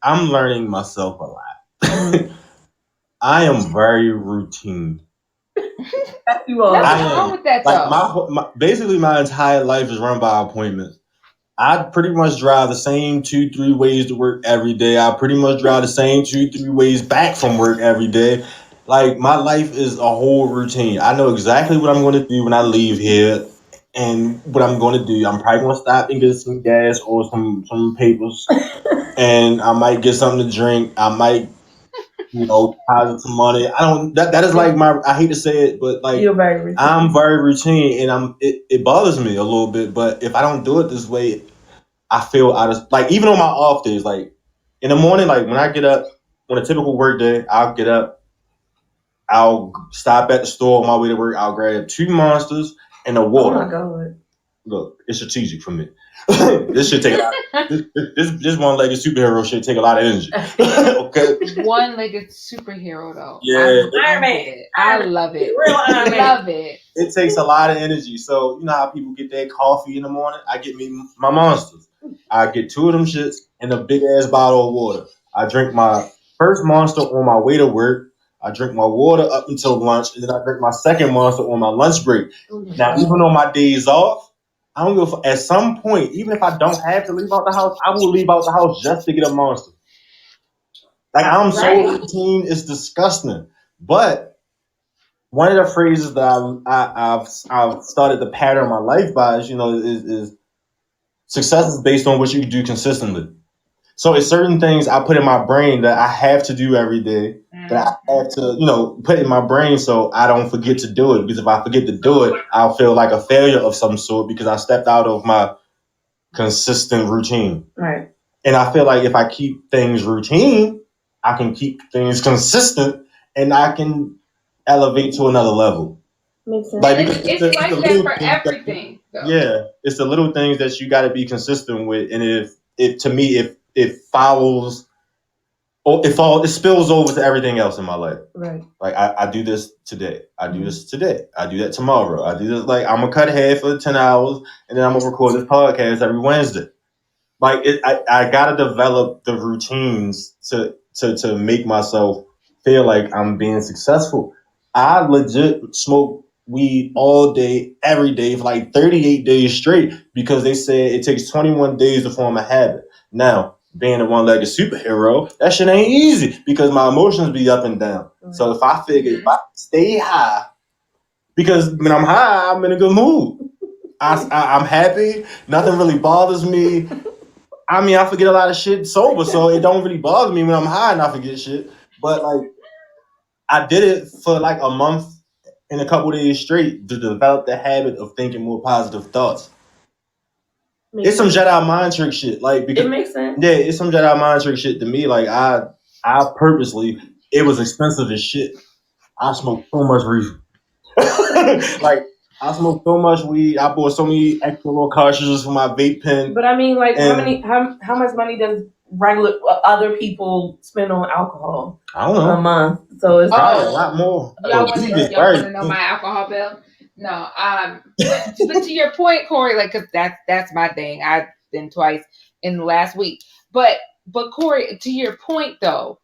I'm learning myself a lot. I am very routine. You are. Nothing wrong with that, though. Basically, my entire life is run by appointments. I pretty much drive the same 2-3 ways to work every day. I pretty much drive the same 2-3 ways back from work every day. Like, my life is a whole routine. I know exactly what I'm going to do when I leave here and what I'm going to do. I'm probably going to stop and get some gas or some papers. And I might get something to drink. I might, deposit some money. That is like I hate to say it, but like, you're very routine. I'm very routine, and it bothers me a little bit. But if I don't do it this way, I feel out of, like, even on my off days, like in the morning, like when I get up, on a typical work day, I'll get up, I'll stop at the store on my way to work, I'll grab 2 Monsters and a water. Oh my God. Look, it's strategic for me. This should take a lot. This one-legged superhero should take a lot of energy. Okay. One-legged superhero though. Yeah. Iron Man. I love it. Real Iron Man. Love it. It takes a lot of energy. So you know how people get their coffee in the morning? I get me my Monsters. I get 2 of them shits and a big ass bottle of water. I drink my first Monster on my way to work. I drink my water up until lunch, and then I drink my second Monster on my lunch break. Mm-hmm. Now, even on my days off, I don't go. At some point, even if I don't have to leave out the house, I will leave out the house just to get a Monster. Like, I'm so routine, it's disgusting. But one of the phrases that I've started to pattern my life by is success is based on what you do consistently. So it's certain things I put in my brain that I have to do every day, that I have to, put in my brain so I don't forget to do it. Because if I forget to do it, I'll feel like a failure of some sort because I stepped out of my consistent routine. Right. And I feel like if I keep things routine, I can keep things consistent and I can elevate to another level. Makes sense. Like, it's like that for everything. Yeah, it's the little things that you got to be consistent with. And if to me, if it follows, or it spills over to everything else in my life. Right. Like I do this today. I do this today. I do that tomorrow. I do this. Like, I'm gonna cut hair for 10 hours, and then I'm gonna record this podcast every Wednesday. Like, I gotta develop the routines to make myself feel like I'm being successful. I legit smoke weed all day, every day for like 38 days straight because they said it takes 21 days to form a habit. Now, being a one-legged superhero, that shit ain't easy because my emotions be up and down. Mm-hmm. So if I stay high, because when I'm high, I'm in a good mood. I'm happy. Nothing really bothers me. I mean, I forget a lot of shit sober, so it don't really bother me when I'm high and I forget shit. But like, I did it for like a month and a couple days straight to develop the habit of thinking more positive thoughts. It's some Jedi mind trick shit. Like, because it makes sense. Yeah, it's some Jedi mind trick shit to me. Like, I purposely, it was expensive as shit. I smoked so much reefer. Like, I smoked so much weed. I bought so many extra little cartridges for my vape pen. But I mean, like, how much money does regular other people spend on alcohol? I don't know. A month. So it's probably a lot more. Y'all want to know my alcohol bill? No. But to your point, Corey, like, because that's my thing. I've been twice in the last week. But Corey, to your point though,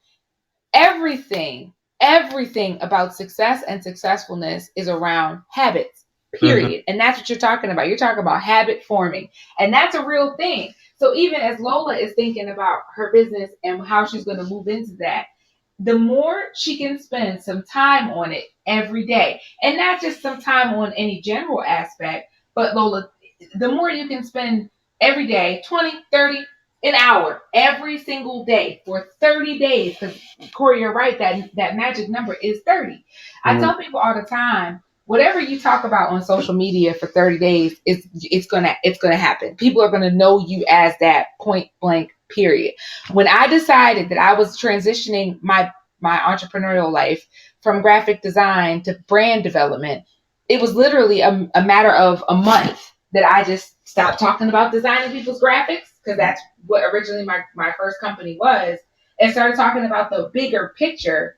everything about success and successfulness is around habits. Period. Mm-hmm. And that's what you're talking about. You're talking about habit forming. And that's a real thing. So even as Lola is thinking about her business and how she's going to move into that, the more she can spend some time on it every day, and not just some time on any general aspect, but Lola, the more you can spend every day, 20, 30, an hour, every single day for 30 days, because Corey, you're right, that magic number is 30. Mm-hmm. I tell people all the time, whatever you talk about on social media for 30 days, it's gonna happen. People are gonna know you as that, point blank, period. When I decided that I was transitioning my entrepreneurial life from graphic design to brand development, it was literally a matter of a month that I just stopped talking about designing people's graphics, because that's what originally my first company was, and started talking about the bigger picture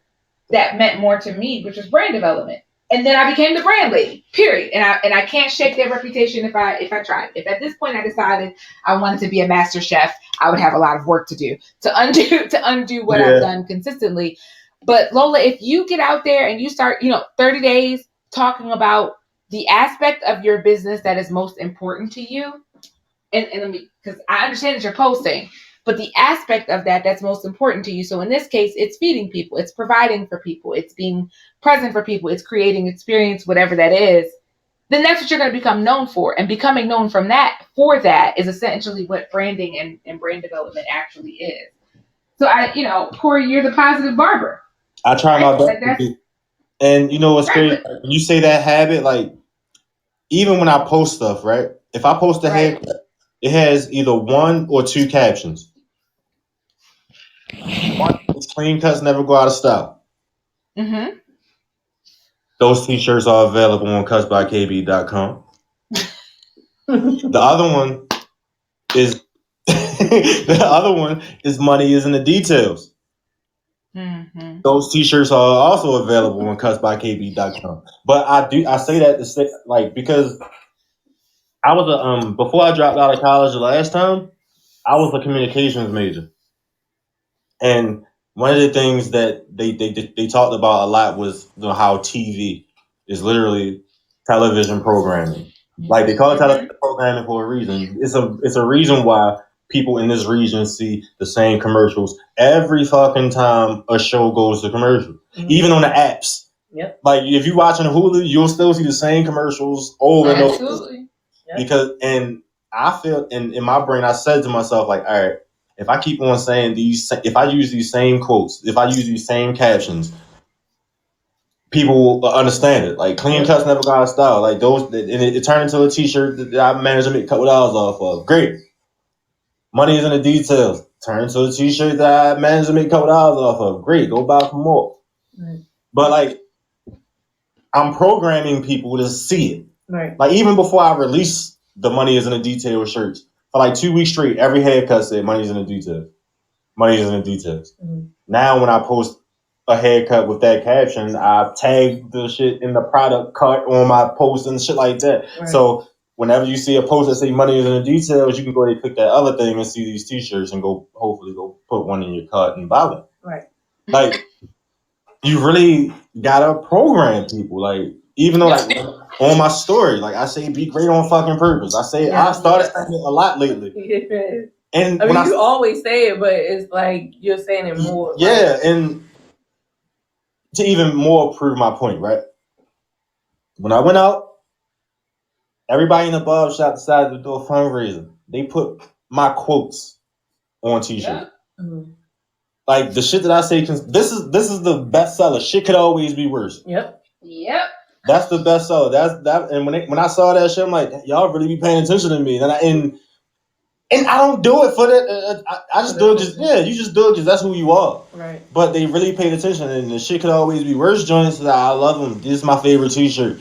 that meant more to me, which was brand development. And then I became the brand lady, period. And I can't shake that reputation if I tried. If at this point I decided I wanted to be a master chef, I would have a lot of work to do to undo what I've done consistently. But Lola, if you get out there and you start, 30 days talking about the aspect of your business that is most important to you, and let me, because I understand that you're posting, but the aspect of that's most important to you. So in this case, it's feeding people, it's providing for people, it's being present for people, it's creating experience, whatever that is, then that's what you're going to become known for. And becoming known for that is essentially what branding and brand development actually is. So Corey, you're the positive barber. I try my best. And you know what's crazy? When you say that habit, like, even when I post stuff, right? If I post a haircut, it has either one or two captions. One is clean cuts never go out of style. Mm-hmm. Those t-shirts are available on cutsbykb.com. The other one is money is in the details. Mm-hmm. Those t-shirts are also available on cutsbykb.com. But I say that to say, like, because I was before I dropped out of college the last time, I was a communications major. And one of the things that they talked about a lot was how TV is literally television programming. Like, they call it television programming for a reason. It's a reason why people in this region see the same commercials every fucking time a show goes to commercial. Mm-hmm. Even on the apps. Yep. Like, if you're watching Hulu, you'll still see the same commercials over and over. Absolutely. Yep. Because, and I feel, in my brain, I said to myself, like, all right, if I keep on saying if I use these same quotes, if I use these same captions, people will understand it. Like, clean cuts never got out of style. Like, those, and it turned into a t-shirt that I managed to make a couple dollars off of. Great. Money is in the details. Turn into a t-shirt that I managed to make a couple dollars off of. Great. Go buy some more. Right. But, like, I'm programming people to see it. Right. Like, even before I release the money is in the detail shirts, for like 2 weeks straight, every haircut said money's in the details. Money is in the details. Mm-hmm. Now, when I post a haircut with that caption, I tag the shit in the product cart on my post and shit like that. Right. So whenever you see a post that say money is in the details, you can go ahead and click that other thing and see these t-shirts and hopefully go put one in your cart and buy one. Right. Like, you really gotta program people. Like, even though, like, on my story, like, I say be great on fucking purpose. I say I started saying it a lot lately. Yeah. And I mean, you always say it, but it's like you're saying it more. Yeah, like, and to even more prove my point, right? When I went out, everybody in the barber shop decided to do a fundraiser. They put my quotes on t-shirt. Yeah. Mm-hmm. Like, the shit that I say, this is the best seller. Shit could always be worse. Yep. That's the best seller. And when I saw that shit, I'm like, y'all really be paying attention to me. And I don't do it for that. I just do it because, you just do it because that's who you are. Right. But they really paid attention, and the shit could always be worse joints. I love them. This is my favorite t-shirt.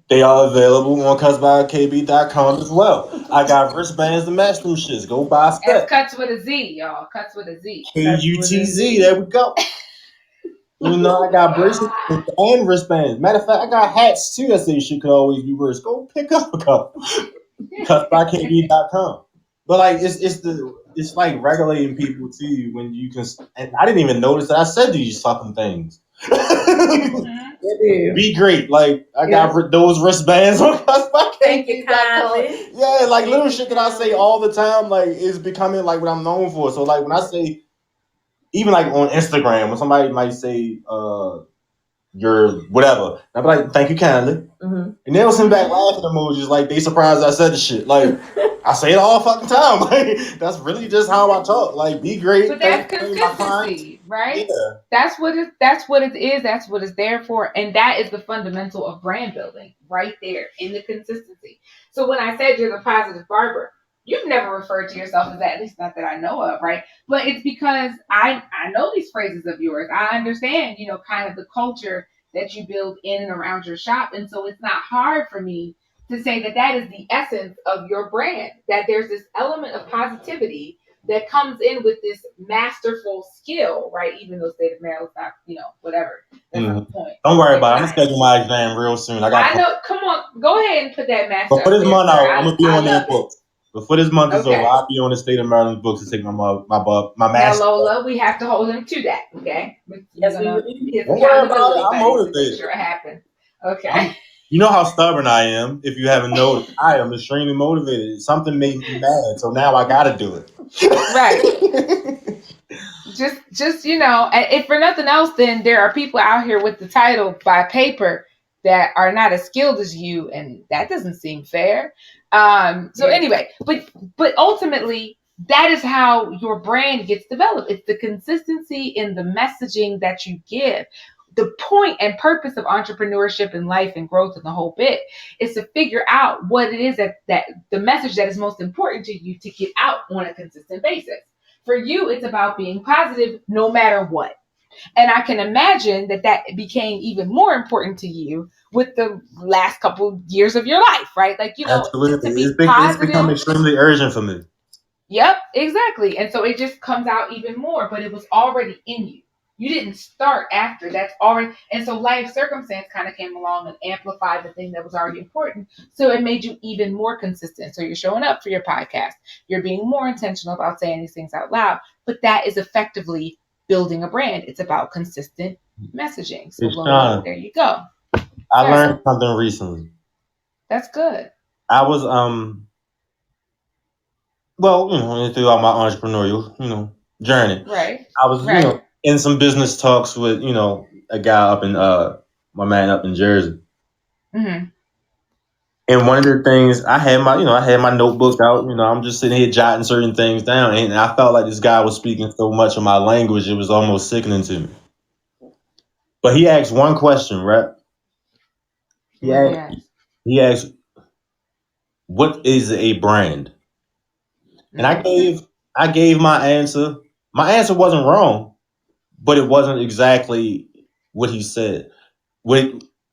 They are available on cutsbykb.com as well. I got wristbands to match them shits. Go buy stuff. It's Cuts with a Z, y'all. Cuts with a Z. KUTZ. There we go. You know, I got bracelets and wristbands. Matter of fact, I got hats too that say shit could always be worse. Go pick up a couple. cutsbykb.com. But, like, it's like regulating people too when you can. And I didn't even notice that I said these fucking things. Be great. Like, I got those wristbands on cutsbykb.com. Yeah, like, little shit that I say all the time, like, is becoming like what I'm known for. So, like, when I say, even like on Instagram, when somebody might say your whatever, I'll be like, thank you kindly. Mm-hmm. And they'll send back laughing emojis like they surprised I said the shit. Like, I say it all fucking time. Like, that's really just how I talk. Like, be great. But that's consistency, right? Yeah. That's what it is. That's what it's there for. And that is the fundamental of brand building right there in the consistency. So when I said you're the positive barber, you've never referred to yourself as that, at least not that I know of, right? But it's because I know these phrases of yours. I understand, kind of the culture that you build in and around your shop. And so it's not hard for me to say that is the essence of your brand, that there's this element of positivity that comes in with this masterful skill, right? Even though State of Maryland's not, whatever. That's not the point. Don't worry about it. I'm scheduling my exam real soon. I know. Come on. Go ahead and put that master. But for this month, I'm going to be on their books. But for this month is over, I'll be on the State of Maryland books to take my master. Now, Lola, we have to hold him to that, okay? Yes, don't worry about it. I'm motivated. Make sure it happens. Okay. You know how stubborn I am. If you haven't noticed, I am extremely motivated. Something made me mad, so now I got to do it. Right. just if for nothing else, then there are people out here with the title by paper that are not as skilled as you, and that doesn't seem fair. Anyway, but ultimately, that is how your brand gets developed. It's the consistency in the messaging that you give. The point and purpose of entrepreneurship and life and growth and the whole bit is to figure out what it is that the message that is most important to you to get out on a consistent basis. For you, it's about being positive no matter what. And I can imagine that became even more important to you with the last couple years of your life, right? Like, absolutely. It's become extremely urgent for me. Yep, exactly. And so it just comes out even more, but it was already in you. You didn't start after. That's already, and so life circumstance kind of came along and amplified the thing that was already important. So it made you even more consistent. So you're showing up for your podcast. You're being more intentional about saying these things out loud. But that is effectively building a brand. It's about consistent messaging. So there you go. I learned something recently. That's good. I was throughout my entrepreneurial journey. Right. I was in some business talks with, a guy up in, my man up in Jersey. Mm-hmm. And one of the things I had my notebook out, I'm just sitting here jotting certain things down. And I felt like this guy was speaking so much of my language, it was almost sickening to me. But he asked one question, right? He asked, what is a brand? And I gave my answer. My answer wasn't wrong, but it wasn't exactly what he said.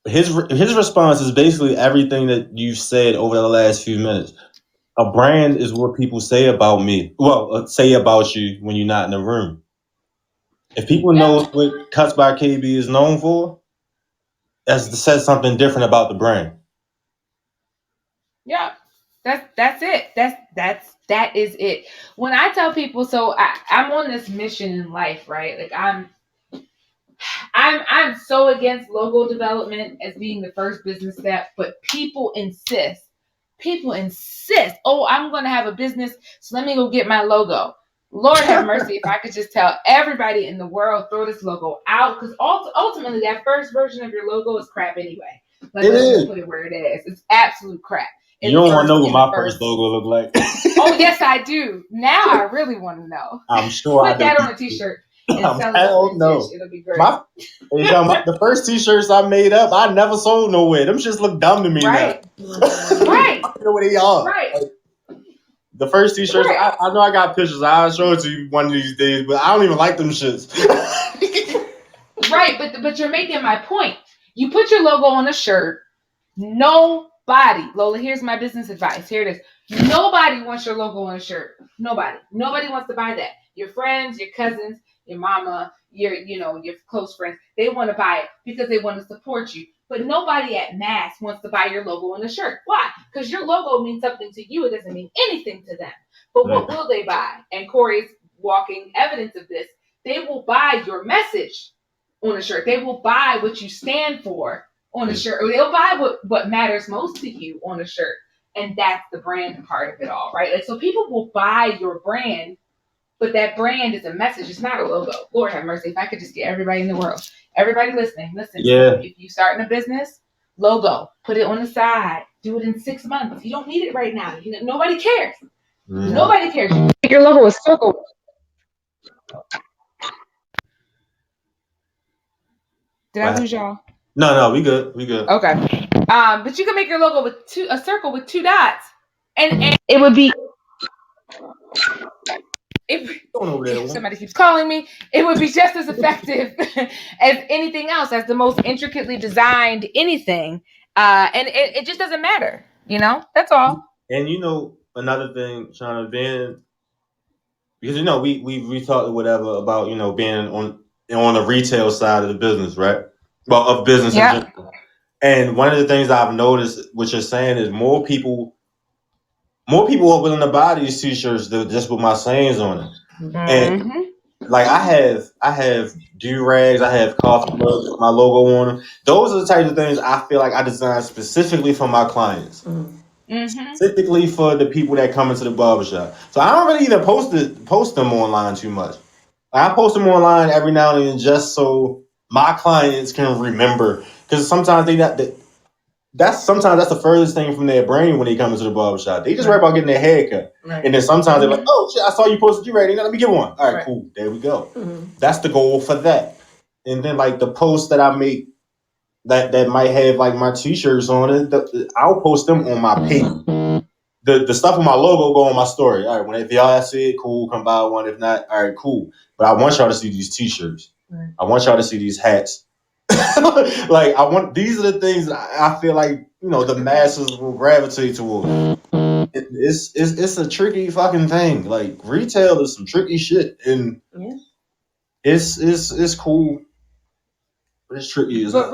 His response is basically everything that you've said over the last few minutes. A brand is what people say about me. Well, say about you when you're not in the room. If people know what Cuts by KB is known for, that says something different about the brand. Yeah, that's it. That is it. When I tell people, so I'm on this mission in life, right? Like I'm so against logo development as being the first business step, but people insist. Oh, I'm going to have a business, so let me go get my logo. Lord have mercy if I could just tell everybody in the world, throw this logo out, because ultimately that first version of your logo is crap anyway. Let's just put it where it is. It's absolute crap. You don't want to know what my first logo looked like. Oh, yes, I do. Now I really want to know. I'm sure Put that on a t-shirt. Hell no. It'll be great. The first t-shirts I made up, I never sold nowhere. Them just look dumb to me now. Right. I don't know what they are. Right. Like, the first t-shirts, I know I got pictures. I'll show it to you one of these days, but I don't even like them shits. Right, but you're making my point. You put your logo on a shirt. Nobody, Lola, here's my business advice. Here it is. Nobody wants your logo on a shirt. Nobody wants to buy that. Your friends, your cousins, your mama, your close friends, they want to buy it because they want to support you. But nobody at mass wants to buy your logo on a shirt. Why? Because your logo means something to you. It doesn't mean anything to them. But what will they buy? And Corey's walking evidence of this. They will buy your message on a shirt. They will buy what you stand for on a shirt. Or they'll buy what matters most to you on a shirt. And that's the brand part of it all, right? Like, so people will buy your brand, but that brand is a message. It's not a logo. Lord have mercy. If I could just get everybody in the world, everybody listen. Yeah. If you start in a business, logo, put it on the side. Do it in 6 months. You don't need it right now. Nobody cares. Nobody cares. Make your logo a circle. Did I lose y'all? No, we good. Okay. But you can make your logo with a circle with 2 dots, and it would be. If somebody keeps calling me, it would be just as effective as anything else, as the most intricately designed anything. And it just doesn't matter. You know, that's all. And another thing, Shauna, because we talked whatever about being on the retail side of the business, right? Well, of business in general. And one of the things I've noticed, what you're saying, is more people are willing to buy these T-shirts just with my sayings on it. Mm-hmm. And like I have do-rags, I have coffee mugs with my logo on them. Those are the types of things I feel like I designed specifically for my clients. Specifically for the people that come into the barbershop. So I don't really even post them online too much. I post them online every now and then just so my clients can remember. Because sometimes that's the furthest thing from their brain when they come into the barbershop. They just worry about getting their hair cut. Right. And then sometimes they're like, oh shit, I saw you posted you ready. Now let me get one. All right, cool. There we go. Mm-hmm. That's the goal for that. And then like the posts that I make that might have like my T-shirts on it, I'll post them on my page. The stuff with my logo go on my story. All right, if y'all see it, cool, come buy one. If not, all right, cool. But I want y'all to see these T-shirts. Right. I want y'all to see these hats. Like these are the things I feel like the masses will gravitate towards. It's a tricky fucking thing. Like retail is some tricky shit, and it's cool, but it's tricky as well.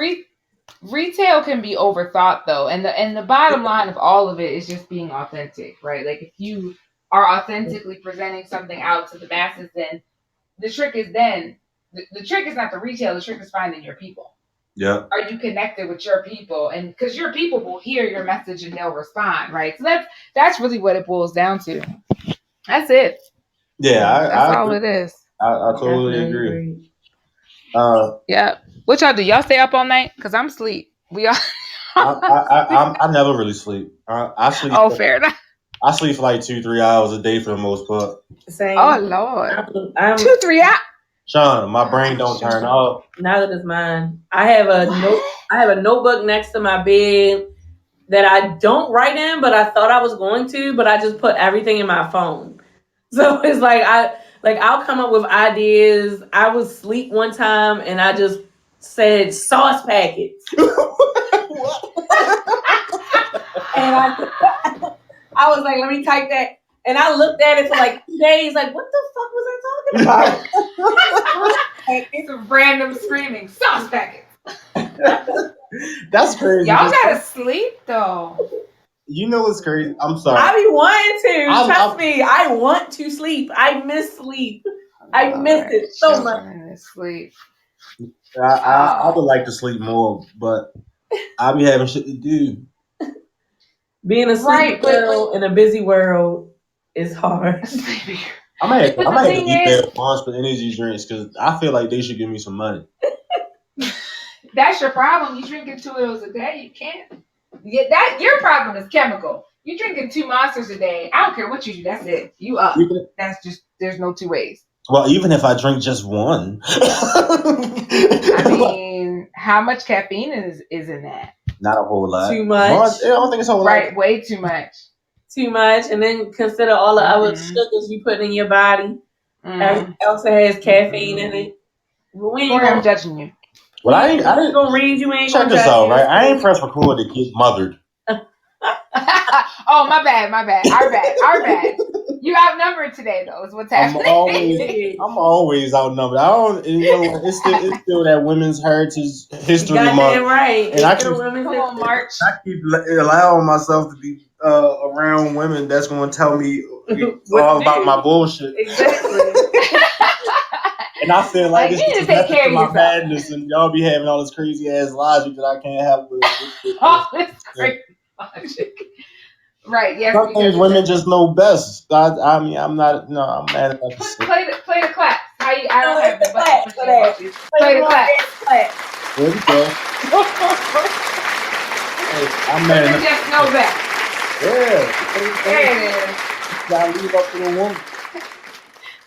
Retail can be overthought though, and the bottom line of all of it is just being authentic, right? Like if you are authentically presenting something out to the masses, then the trick is the trick is not the retail, the trick is finding your people. Yeah. Are you connected with your people? And because your people will hear your message and they'll respond, right? So that's really what it boils down to. That's it. Yeah, that's all it is. I totally agree. Yeah. What y'all do? Y'all stay up all night? Because I'm asleep. We all. I never really sleep. I sleep. Oh, fair enough. I sleep for like 2-3 hours a day for the most part. Same. Oh Lord. 2-3 hours. Shauna, my brain don't turn off. Neither does mine. I have a notebook next to my bed that I don't write in, but I thought I was going to, but I just put everything in my phone. So it's like I'll come up with ideas. I was asleep one time and I just said sauce packets. And I was like, let me type that. And I looked at it for like 2 days, like, what the fuck was I talking about? It's a random screaming sauce packet. That's crazy. Y'all gotta sleep though. You know what's crazy? I'm sorry. I be wanting to. Trust me, I want to sleep. I miss sleep. I miss it so much. Sleep. I would like to sleep more, but I be having shit to do. Being a sleepy girl in a busy world is hard. I might have to eat their Monster Energy drinks because I feel like they should give me some money. That's your problem. You drinking 2 of those a day, you can't. Your problem is chemical. You drinking 2 Monsters a day. I don't care what you do. That's it. You up. That's just there's no 2 ways. Well, even if I drink just one. I mean, how much caffeine is in that? Not a whole lot. Too much. I don't think it's a whole lot. Right, way too much. Too much, and then consider all the other sugars you put in your body. Everything else has caffeine in it. I'm judging you. Well, I didn't gonna read you. Ain't check gonna this out, right? I ain't press record to get mothered. Oh, my bad. Our bad. You outnumbered today, though. Is what's happening. I'm always outnumbered. I don't. It's still that Women's Heritage History Month, right? And Come on, March. I keep allowing myself to be around women that's going to tell me all about my bullshit. Exactly. And I feel like this is messing to my madness, and y'all be having all this crazy ass logic that I can't have with all this crazy logic. Right, yes. Some things women just know best. I mean, I'm not. No, I'm mad at that. Play the clap. I don't have the clap for that. Play the clap. There we go. Hey, I'm mad at that. Just know that. Yeah. There it is. Gotta leave up to the woman.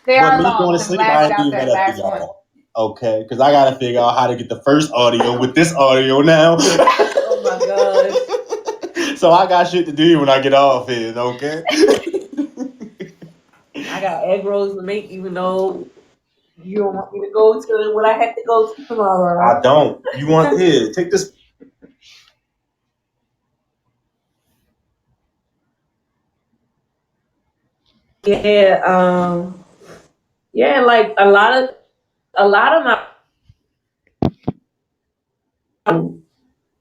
They are me going to sleep, I ain't leave that up to y'all. Okay, because I gotta figure out how to get the first audio with this audio now. Oh my god. So I got shit to do when I get off here, okay? I got egg rolls to make, even though you don't want me to go to what I have to go to tomorrow. I don't. You want here? Take this. Yeah, like a lot of my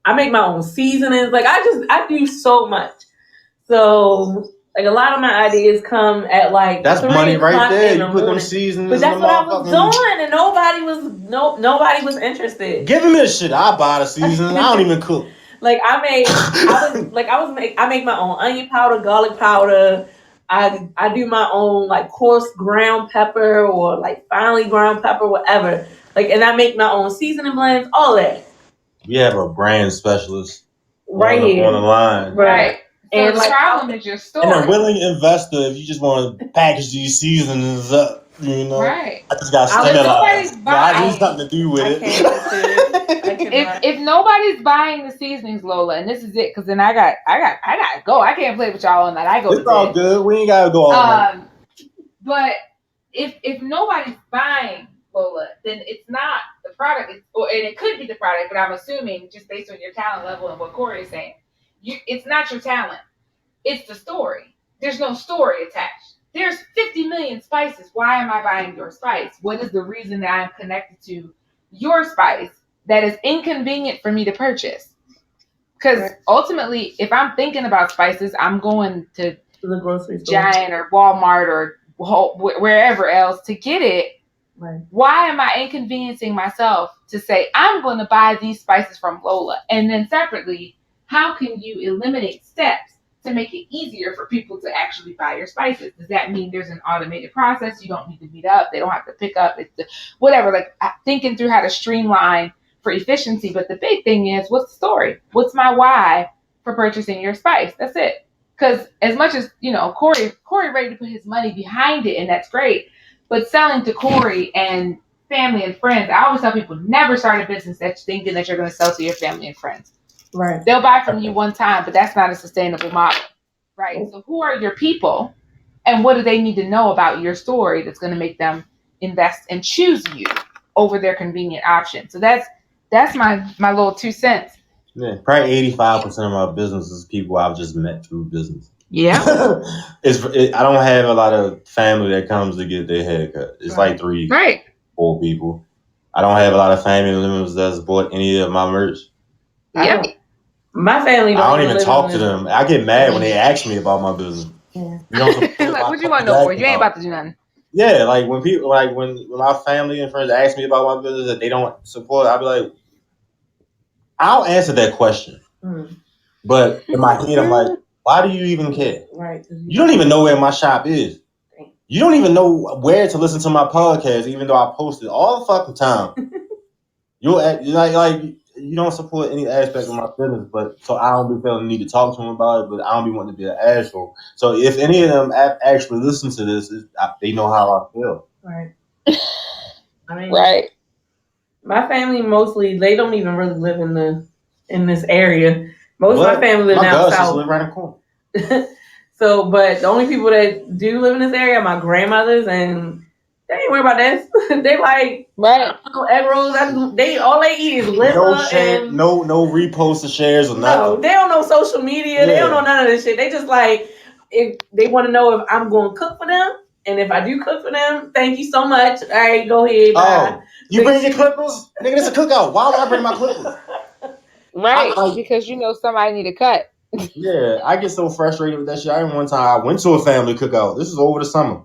I make my own seasonings. Like I do so much. So like a lot of my ideas come at like that's 3 money right there. You put morning. them seasonings. But that's in the what I was doing, and nobody was interested. Give me this shit. I buy the seasoning. I don't even cook. Like I make my own onion powder, garlic powder. I do my own like coarse ground pepper or like finely ground pepper, whatever. Like, and I make my own seasoning blends, all that. We have a brand specialist right here on the line, right? So and the like, problem is your story. And a willing investor, if you just want to package these seasonings up, you know. Right. I just got stimulus. I need something to do with it. If nobody's buying the seasonings, Lola, and this is it, because then I got to go. I can't play with y'all all night. I go. It's all good. We ain't gotta go all night. But if nobody's buying Lola, then it's not the product. And it could be the product, but I'm assuming just based on your talent level and what Corey is saying, it's not your talent. It's the story. There's no story attached. There's 50 million spices. Why am I buying your spice? What is the reason that I'm connected to your spice that is inconvenient for me to purchase? Because ultimately, if I'm thinking about spices, I'm going to the grocery store, Giant or Walmart or wherever else to get it. Right. Why am I inconveniencing myself to say I'm going to buy these spices from Lola? And then separately, how can you eliminate steps to make it easier for people to actually buy your spices? Does that mean there's an automated process? You don't need to meet up. They don't have to pick up. Whatever. Like thinking through how to streamline for efficiency. But the big thing is, what's the story? What's my why for purchasing your spice? That's it. Because as much as, Corey ready to put his money behind it, and that's great. But selling to Corey and family and friends, I always tell people, never start a business that's thinking that you're going to sell to your family and friends. Right. They'll buy from you one time, but that's not a sustainable model. Right. So who are your people, and what do they need to know about your story that's going to make them invest and choose you over their convenient option? So that's my little 2 cents. Yeah, probably 85% of my business is people I've just met through business. Yeah. I don't have a lot of family that comes to get their haircut. It's like 3, 4 people. I don't have a lot of family members that's bought any of my merch. Yeah. My family I don't even talk to them. I get mad when they ask me about my business. Yeah. Like, what you want to know for? You ain't about to do nothing. Yeah, like when people, like when my family and friends ask me about my business that they don't support, I'll be like, I'll answer that question. But in my head, I'm like, why do you even care? Right. You don't even know where my shop is. You don't even know where to listen to my podcast, even though I post it all the fucking time. You don't support any aspect of my business, but so I don't be feeling the need to talk to them about it, but I don't be wanting to be an asshole. So if any of them actually listen to this, they know how I feel. Right. I mean, right. My family mostly, they don't even really live in this area. Most of my family live down south. Live right in the corner. So, but the only people that do live in this area are my grandmothers, and they ain't worried about this. They like egg rolls. All they eat is liver. No reposts or shares or nothing. No, they don't know social media. Yeah. They don't know none of this shit. They just like, if they want to know if I'm going to cook for them, and if I do cook for them, thank you so much. All right, go ahead. Bye. You bring your clippers, nigga. It's a cookout. Why would I bring my clippers? Right, because somebody need a cut. Yeah, I get so frustrated with that shit. I remember one time I went to a family cookout. This was over the summer.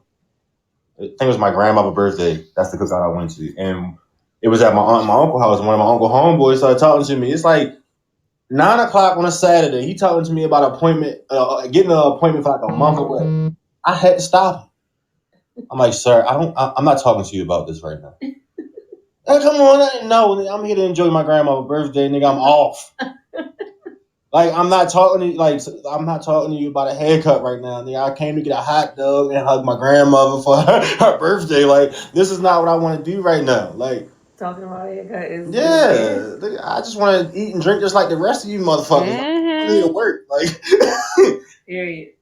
I think it was my grandmother's birthday. That's the cookout I went to. And it was at my aunt and my uncle's house. And one of my uncle homeboys started talking to me. It's like 9 o'clock on a Saturday. He talking to me about getting an appointment for like a month away. I had to stop him. I'm like, sir, I'm not talking to you about this right now. Hey, come on, no, I'm here to enjoy my grandmother's birthday, nigga. I'm off. Like, I'm not talking to you about a haircut right now, nigga. I came to get a hot dog and hug my grandmother for her birthday. Like, this is not what I want to do right now. Like, talking about a haircut is I just want to eat and drink just like the rest of you motherfuckers. I need to work, like. Period.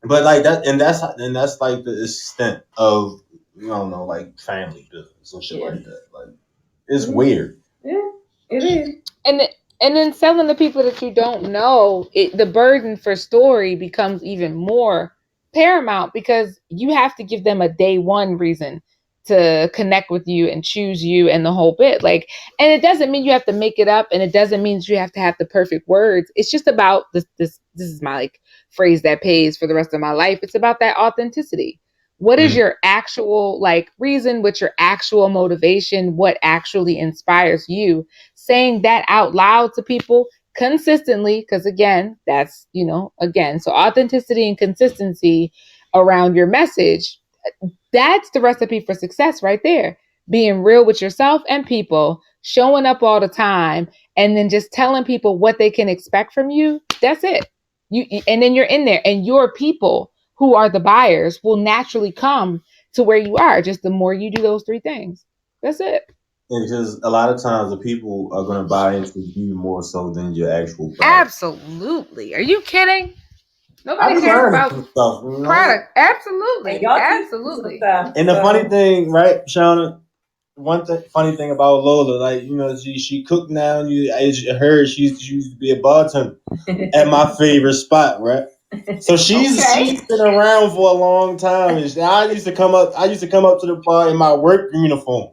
But like that, and that's like the extent of like family business and shit like that. Like, it's weird. Yeah, it is. And then selling to people that you don't know, the burden for story becomes even more paramount because you have to give them a day one reason to connect with you and choose you and the whole bit. Like, and it doesn't mean you have to make it up, and it doesn't mean you have to have the perfect words. It's just about this is my like phrase that pays for the rest of my life. It's about that authenticity. What is your actual like reason? What's your actual motivation? What actually inspires you? Saying that out loud to people consistently, because again, that's, you know, again, so authenticity and consistency around your message, that's the recipe for success right there. Being real with yourself and people, showing up all the time, and then just telling people what they can expect from you. That's it. And then you're in there, and your people who are the buyers will naturally come to where you are. Just the more you do those three things. That's it. Because a lot of times the people are going to buy into you more so than your actual product. Absolutely. Are you kidding? Nobody cares about stuff, you know? Product. Absolutely. Absolutely. And the funny thing, right, Shauna? Funny thing about Lola, like, you know, she cooked now. I heard she used to be a bartender at my favorite spot, right? So she's been around for a long time. And I used to come up to the bar in my work uniform.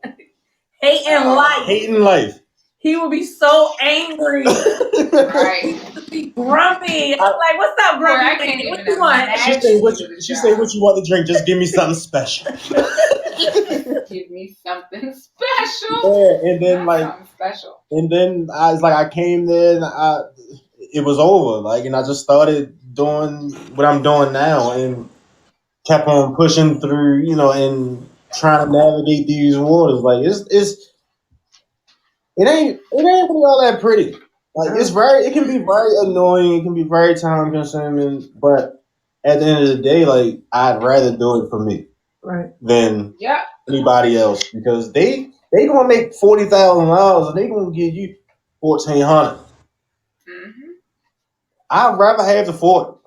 Hating life. He would be so angry. Right. Be grumpy. I'm like, what's up, grumpy? What you want? She say, what you want to drink? Just give me something special. Give me something special. Yeah, and then and then I came there and it was over. Like, and I just started doing what I'm doing now and kept on pushing through, you know, and trying to navigate these waters. Like it ain't really all that pretty. Like it can be very annoying, it can be very time consuming, but at the end of the day, like, I'd rather do it for me. Right. Than anybody else, because they gonna make $40,000 and they gonna give you $1,400. I'd rather have the 40.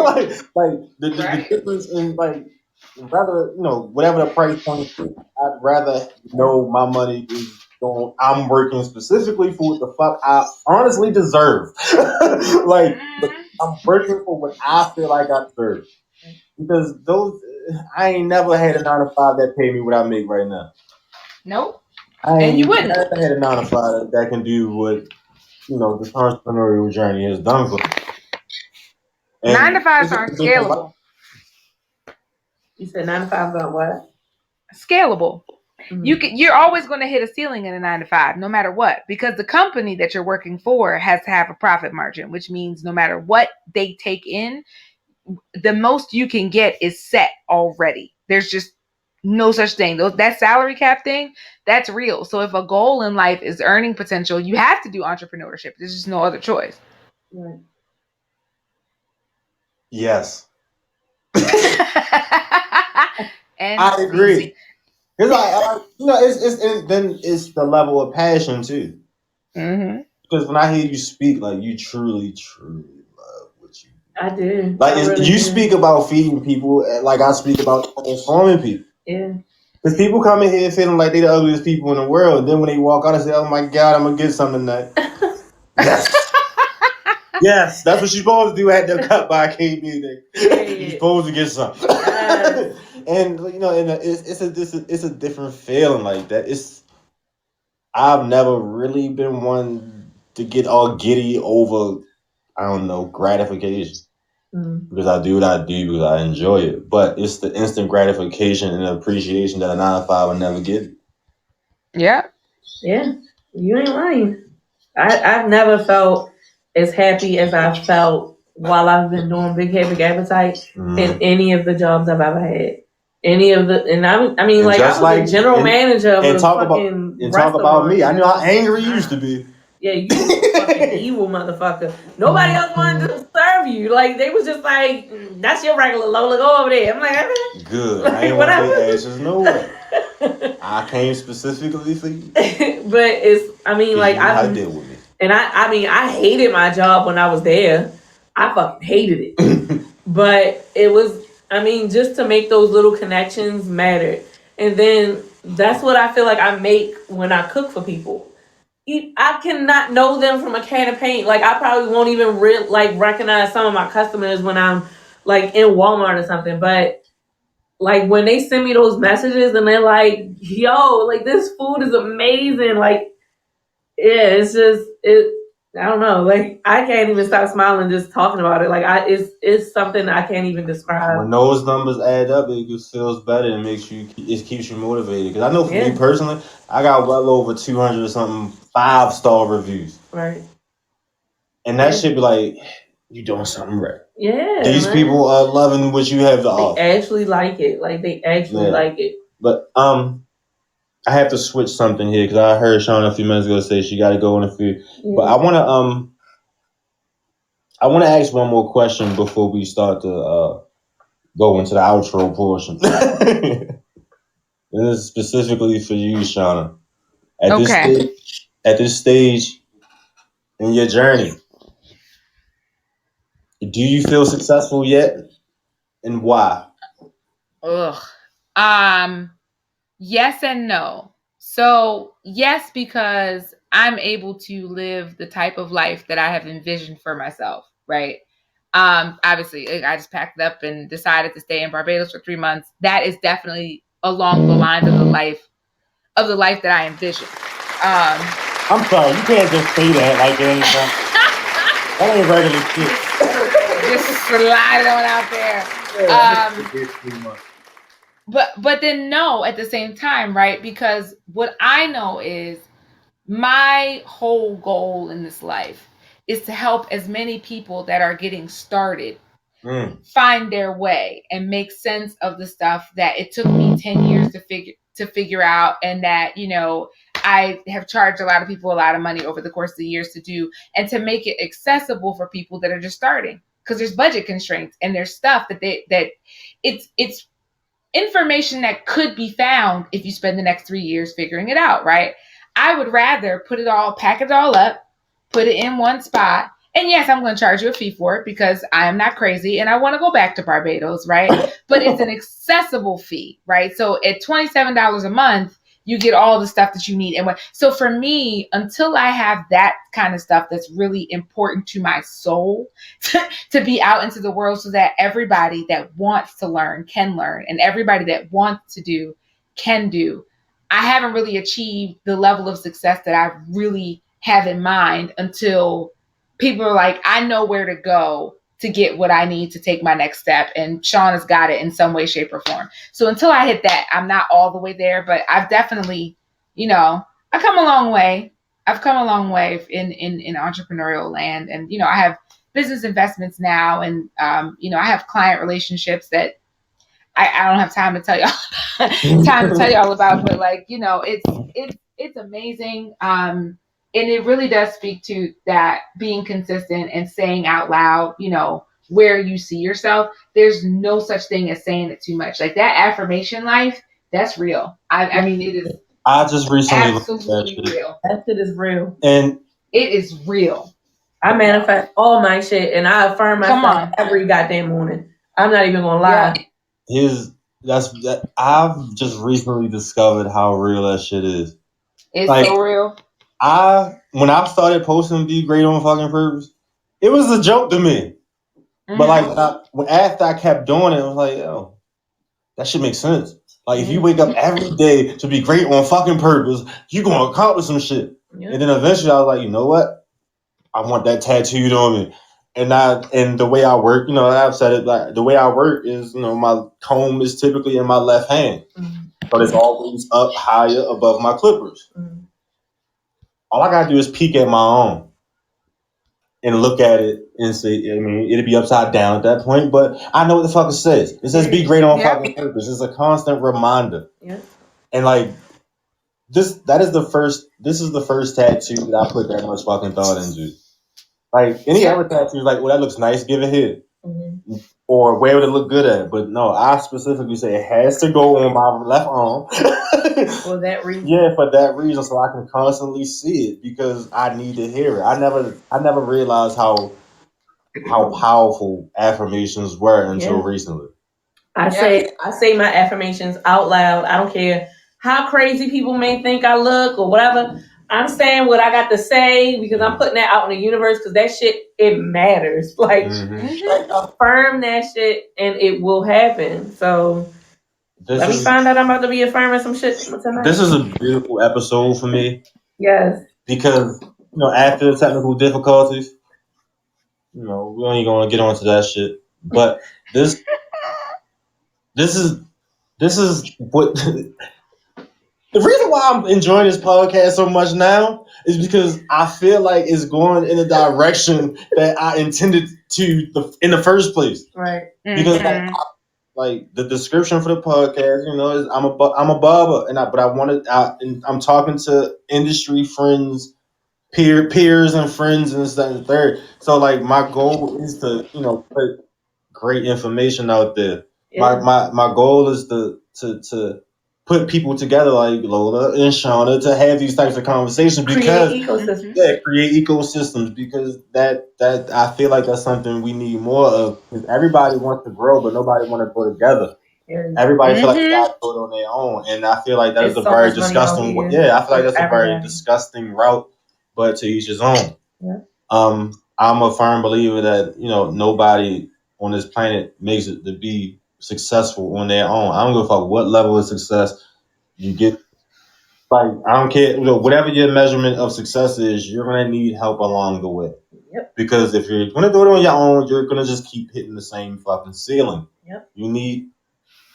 like the difference in, like, rather, you know, whatever the price point is, I'd rather know my money is going. I'm working specifically for what the fuck I honestly deserve. Like, I'm working for what I feel like I deserve. Because I ain't never had a 9 to 5 that paid me what I make right now. Nope. And you wouldn't. I never had a 9 to 5 that can do what, you know, this entrepreneurial journey has done for me. 9 to 5s aren't scalable. You said 9 to 5 about what? Scalable. Mm-hmm. You're always going to hit a ceiling in a 9 to 5, no matter what, because the company that you're working for has to have a profit margin, which means no matter what they take in, the most you can get is set already. There's just no such thing. That salary cap thing, that's real. So if a goal in life is earning potential, you have to do entrepreneurship. There's just no other choice. Right. Yes. And I agree. Because you know, it's the level of passion too. Mm-hmm. Because when I hear you speak, like, you truly love what you do. I do. Like, you speak about feeding people, like I speak about transforming people. Yeah. Because people come in here feeling like they're the ugliest people in the world, and then when they walk out and say, "Oh my God, I'm gonna get something tonight." Yes. Yes, that's what you're supposed to do at the cut by KB. You're supposed to get something. Yes. And, you know, and it's a different feeling like that. I've never really been one to get all giddy over, I don't know, gratification. Because I do what I do because I enjoy it. But it's the instant gratification and appreciation that a 9 to 5 would never get. Yeah. Yeah. You ain't lying. I've never felt as happy as I felt while I've been doing Big Head, Big Appetite in any of the jobs I've ever had. I was a general manager of a fucking restaurant. Talk about me. I know how angry you used to be. Yeah, you fucking evil motherfucker. Nobody else wanted to serve you. Like, they was just like, that's your regular Lola, go over there. I'm like, okay. Good. Like, I ain't want to say ashes, no way. I came specifically for you. But I deal with me. And I hated my job when I was there. I fucking hated it. But it was, just to make those little connections mattered. And then that's what I feel like I make when I cook for people. I cannot know them from a can of paint. Like, I probably won't even recognize some of my customers when I'm like in Walmart or something, but like when they send me those messages and they're like, yo, like this food is amazing. Like, yeah, it's just, I don't know. Like I can't even stop smiling just talking about it. Like it's something I can't even describe. When those numbers add up, it just feels better and it keeps you motivated. Because I know for me personally, I got well over 200 or something 5-star reviews. Right. And that shit be like, you doing something right. Yeah. These people are loving what you have to offer. They actually like it. Like they actually like it. But I have to switch something here because I heard Shauna a few minutes ago say she got to go in a few. Yeah. But I want to ask one more question before we start to go into the outro portion. This is specifically for you, Shauna. At this stage in your journey, do you feel successful yet, and why? Yes and no. So yes, because I'm able to live the type of life that I have envisioned for myself, right? Obviously, I just packed it up and decided to stay in Barbados for 3 months. That is definitely along the lines of the life that I envisioned. I'm sorry, you can't just say that like it ain't that ain't regular shit. Just slide it on out there. But then no, at the same time, right? Because what I know is my whole goal in this life is to help as many people that are getting started find their way and make sense of the stuff that it took me 10 years to figure out, and that, you know, I have charged a lot of people a lot of money over the course of the years to do, and to make it accessible for people that are just starting, because there's budget constraints and there's stuff that it's information that could be found if you spend the next 3 years figuring it out, right? I would rather pack it all up, put it in one spot. And yes, I'm going to charge you a fee for it because I am not crazy and I want to go back to Barbados, right? But it's an accessible fee, right? So at $27 a month, you get all the stuff that you need. And so for me, until I have that kind of stuff that's really important to my soul to be out into the world, so that everybody that wants to learn can learn, and everybody that wants to do can do, I haven't really achieved the level of success that I really have in mind until people are like, I know where to go to get what I need to take my next step. And Shauna's got it in some way, shape, or form. So until I hit that, I'm not all the way there, but I've definitely, I've come a long way. I've come a long way in entrepreneurial land. And, I have business investments now, and, I have client relationships that I don't have time to tell y'all about, but it's amazing. And it really does speak to that being consistent and saying out loud, where you see yourself. There's no such thing as saying it too much. Like that affirmation life, that's real. I mean, it is. I just recently absolutely real. That shit is real. And it is real. I manifest all my shit and I affirm myself every goddamn morning. I'm not even gonna lie. Yeah. I've just recently discovered how real that shit is. It's so real. When I started posting Be Great on Fucking Purpose, it was a joke to me. Mm-hmm. But after I kept doing it, I was like, yo, that shit makes sense. Like, if you wake up every day to be great on fucking purpose, you're going to accomplish some shit. Yeah. And then eventually I was like, you know what? I want that tattooed on me. And the way I work, I've said it, like, the way I work is, my comb is typically in my left hand. Mm-hmm. But it's always up higher above my clippers. Mm-hmm. All I gotta do is peek at my own and look at it and say, it'll be upside down at that point, but I know what the fuck it says. It says be great on fucking purpose. It's a constant reminder. Yeah. And like this is the first tattoo that I put that much fucking thought into. Like any other tattoo, like, well, that looks nice, give it here. Mm-hmm. Or where would it look good at? But no, I specifically say it has to go on my left arm. For that reason. Yeah, for that reason, so I can constantly see it because I need to hear it. I never realized how powerful affirmations were until recently. I say my affirmations out loud. I don't care how crazy people may think I look or whatever. I'm saying what I got to say because I'm putting that out in the universe because that shit, it matters. Like, like affirm that shit and it will happen. So let me find out I'm about to be affirming some shit tonight. This is a beautiful episode for me. Yes. Because, after the technical difficulties, we ain't gonna get onto that shit. But this is what the reason why I'm enjoying this podcast so much now is because I feel like it's going in a direction that I intended to in the first place. Right. Because like the description for the podcast, is I'm a barber, I'm talking to industry friends, peers and friends and this, that, and the third. So like my goal is to put great information out there. Yeah. My goal is to put people together like Lola and Shauna to have these types of conversations because create ecosystems because that I feel like that's something we need more of because everybody wants to grow but nobody want to grow together. Everybody feel like they got to do it on their own, and I feel like that is a very disgusting. Yeah, I feel like that's a very disgusting route, but to each his own. Yeah. I'm a firm believer that nobody on this planet makes it to be successful on their own. I don't give a fuck what level of success you get. Like I don't care, whatever your measurement of success is, you're gonna need help along the way. Yep. Because if you're gonna do it on your own, you're gonna just keep hitting the same fucking ceiling. Yep. You need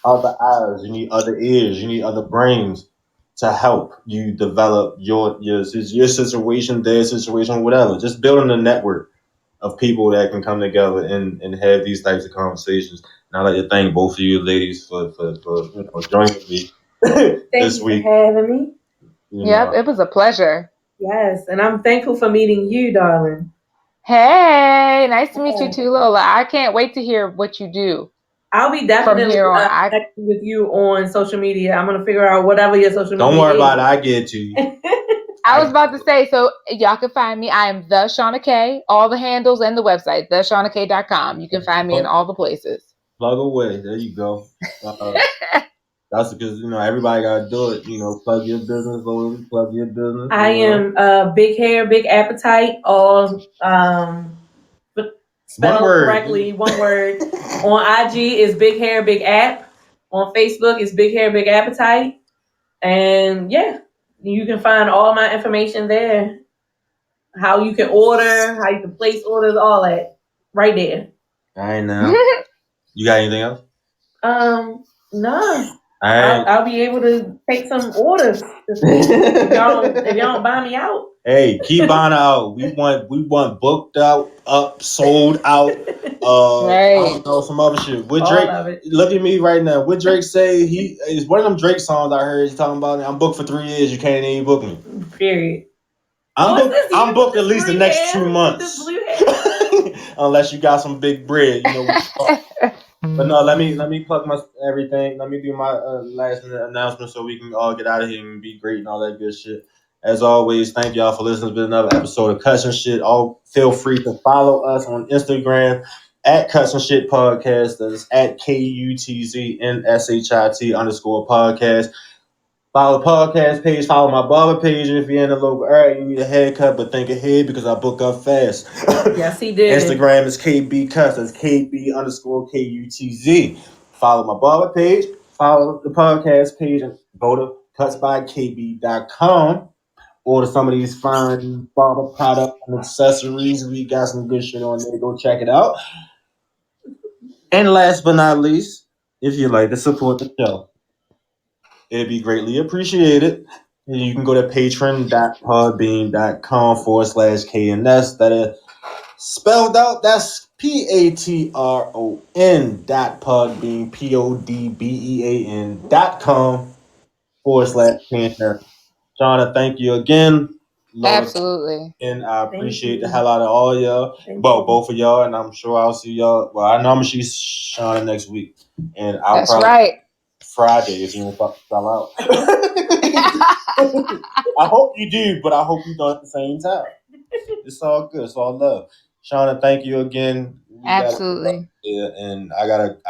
other eyes, you need other ears, you need other brains to help you develop your situation, their situation, whatever. Just building a network of people that can come together and have these types of conversations. And I'd like to thank both of you ladies for joining me this week. Thank you for having me. Yep, it was a pleasure. Yes, and I'm thankful for meeting you, darling. Hey, nice to meet you too, Lola. I can't wait to hear what you do. I'll be definitely connecting with you on social media. I'm gonna figure out whatever your social media. Don't worry about it. I get to you. I was about to say, so y'all can find me. I am the Shauna K. All the handles and the website, theshaunak.com. You can find me in all the places. Plug away. There you go. That's because everybody gotta do it. Plug your business, Lola. Plug your business. I am big hair, big appetite. All spelled correctly. One word. On IG is big hair, big app. On Facebook is big hair, big appetite. And yeah, you can find all my information there. How you can order, how you can place orders, all that, right there. All right, now. You got anything else? No. I'll be able to take some orders if y'all don't buy me out. Hey, keep buying out. We want booked out, up, sold out. Right. I don't know, some other shit. What Drake? Look at me right now. What Drake say? He is one of them Drake songs I heard. He's talking about. I'm booked for 3 years. You can't even book me. Period. I'm booked at least the next 2 months. Unless you got some big bread, But no, let me plug my everything. Let me do my last minute announcement so we can all get out of here and be great and all that good shit. As always, thank y'all for listening to another episode of Cuts and Shit. Feel free to follow us on Instagram at Cuts and Shit Podcast. That's at KUTZNSHIT_podcast. Follow the podcast page. Follow my barber page if you're in the local area. You need a haircut, but think ahead because I book up fast. Yes, he did. Instagram is KB Cuts. That's KB_KUTZ. Follow my barber page. Follow the podcast page and go to cutsbykb.com. Order some of these fine barber products and accessories. We got some good shit on there. Go check it out. And last but not least, if you'd like to support the show, it'd be greatly appreciated. You can go to patron.podbean.com/KNS. That is spelled out. That's patron.podbean, podbean.com/KNS. Shauna, thank you again. Lord, absolutely. And I appreciate the hell out of all y'all. Both of y'all. And I'm sure I'll see y'all. Well, I know I'm going to see Shauna next week. And I'll probably Friday if you don't fell out. I hope you do, but I hope you don't at the same time. It's all good. It's all love. Shauna, thank you again. Absolutely. And I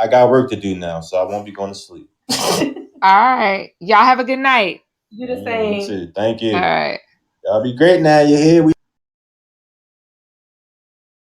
got work to do now, so I won't be going to sleep. All right. Y'all have a good night. You the same. Thank you. All right. Y'all be great now. You hear?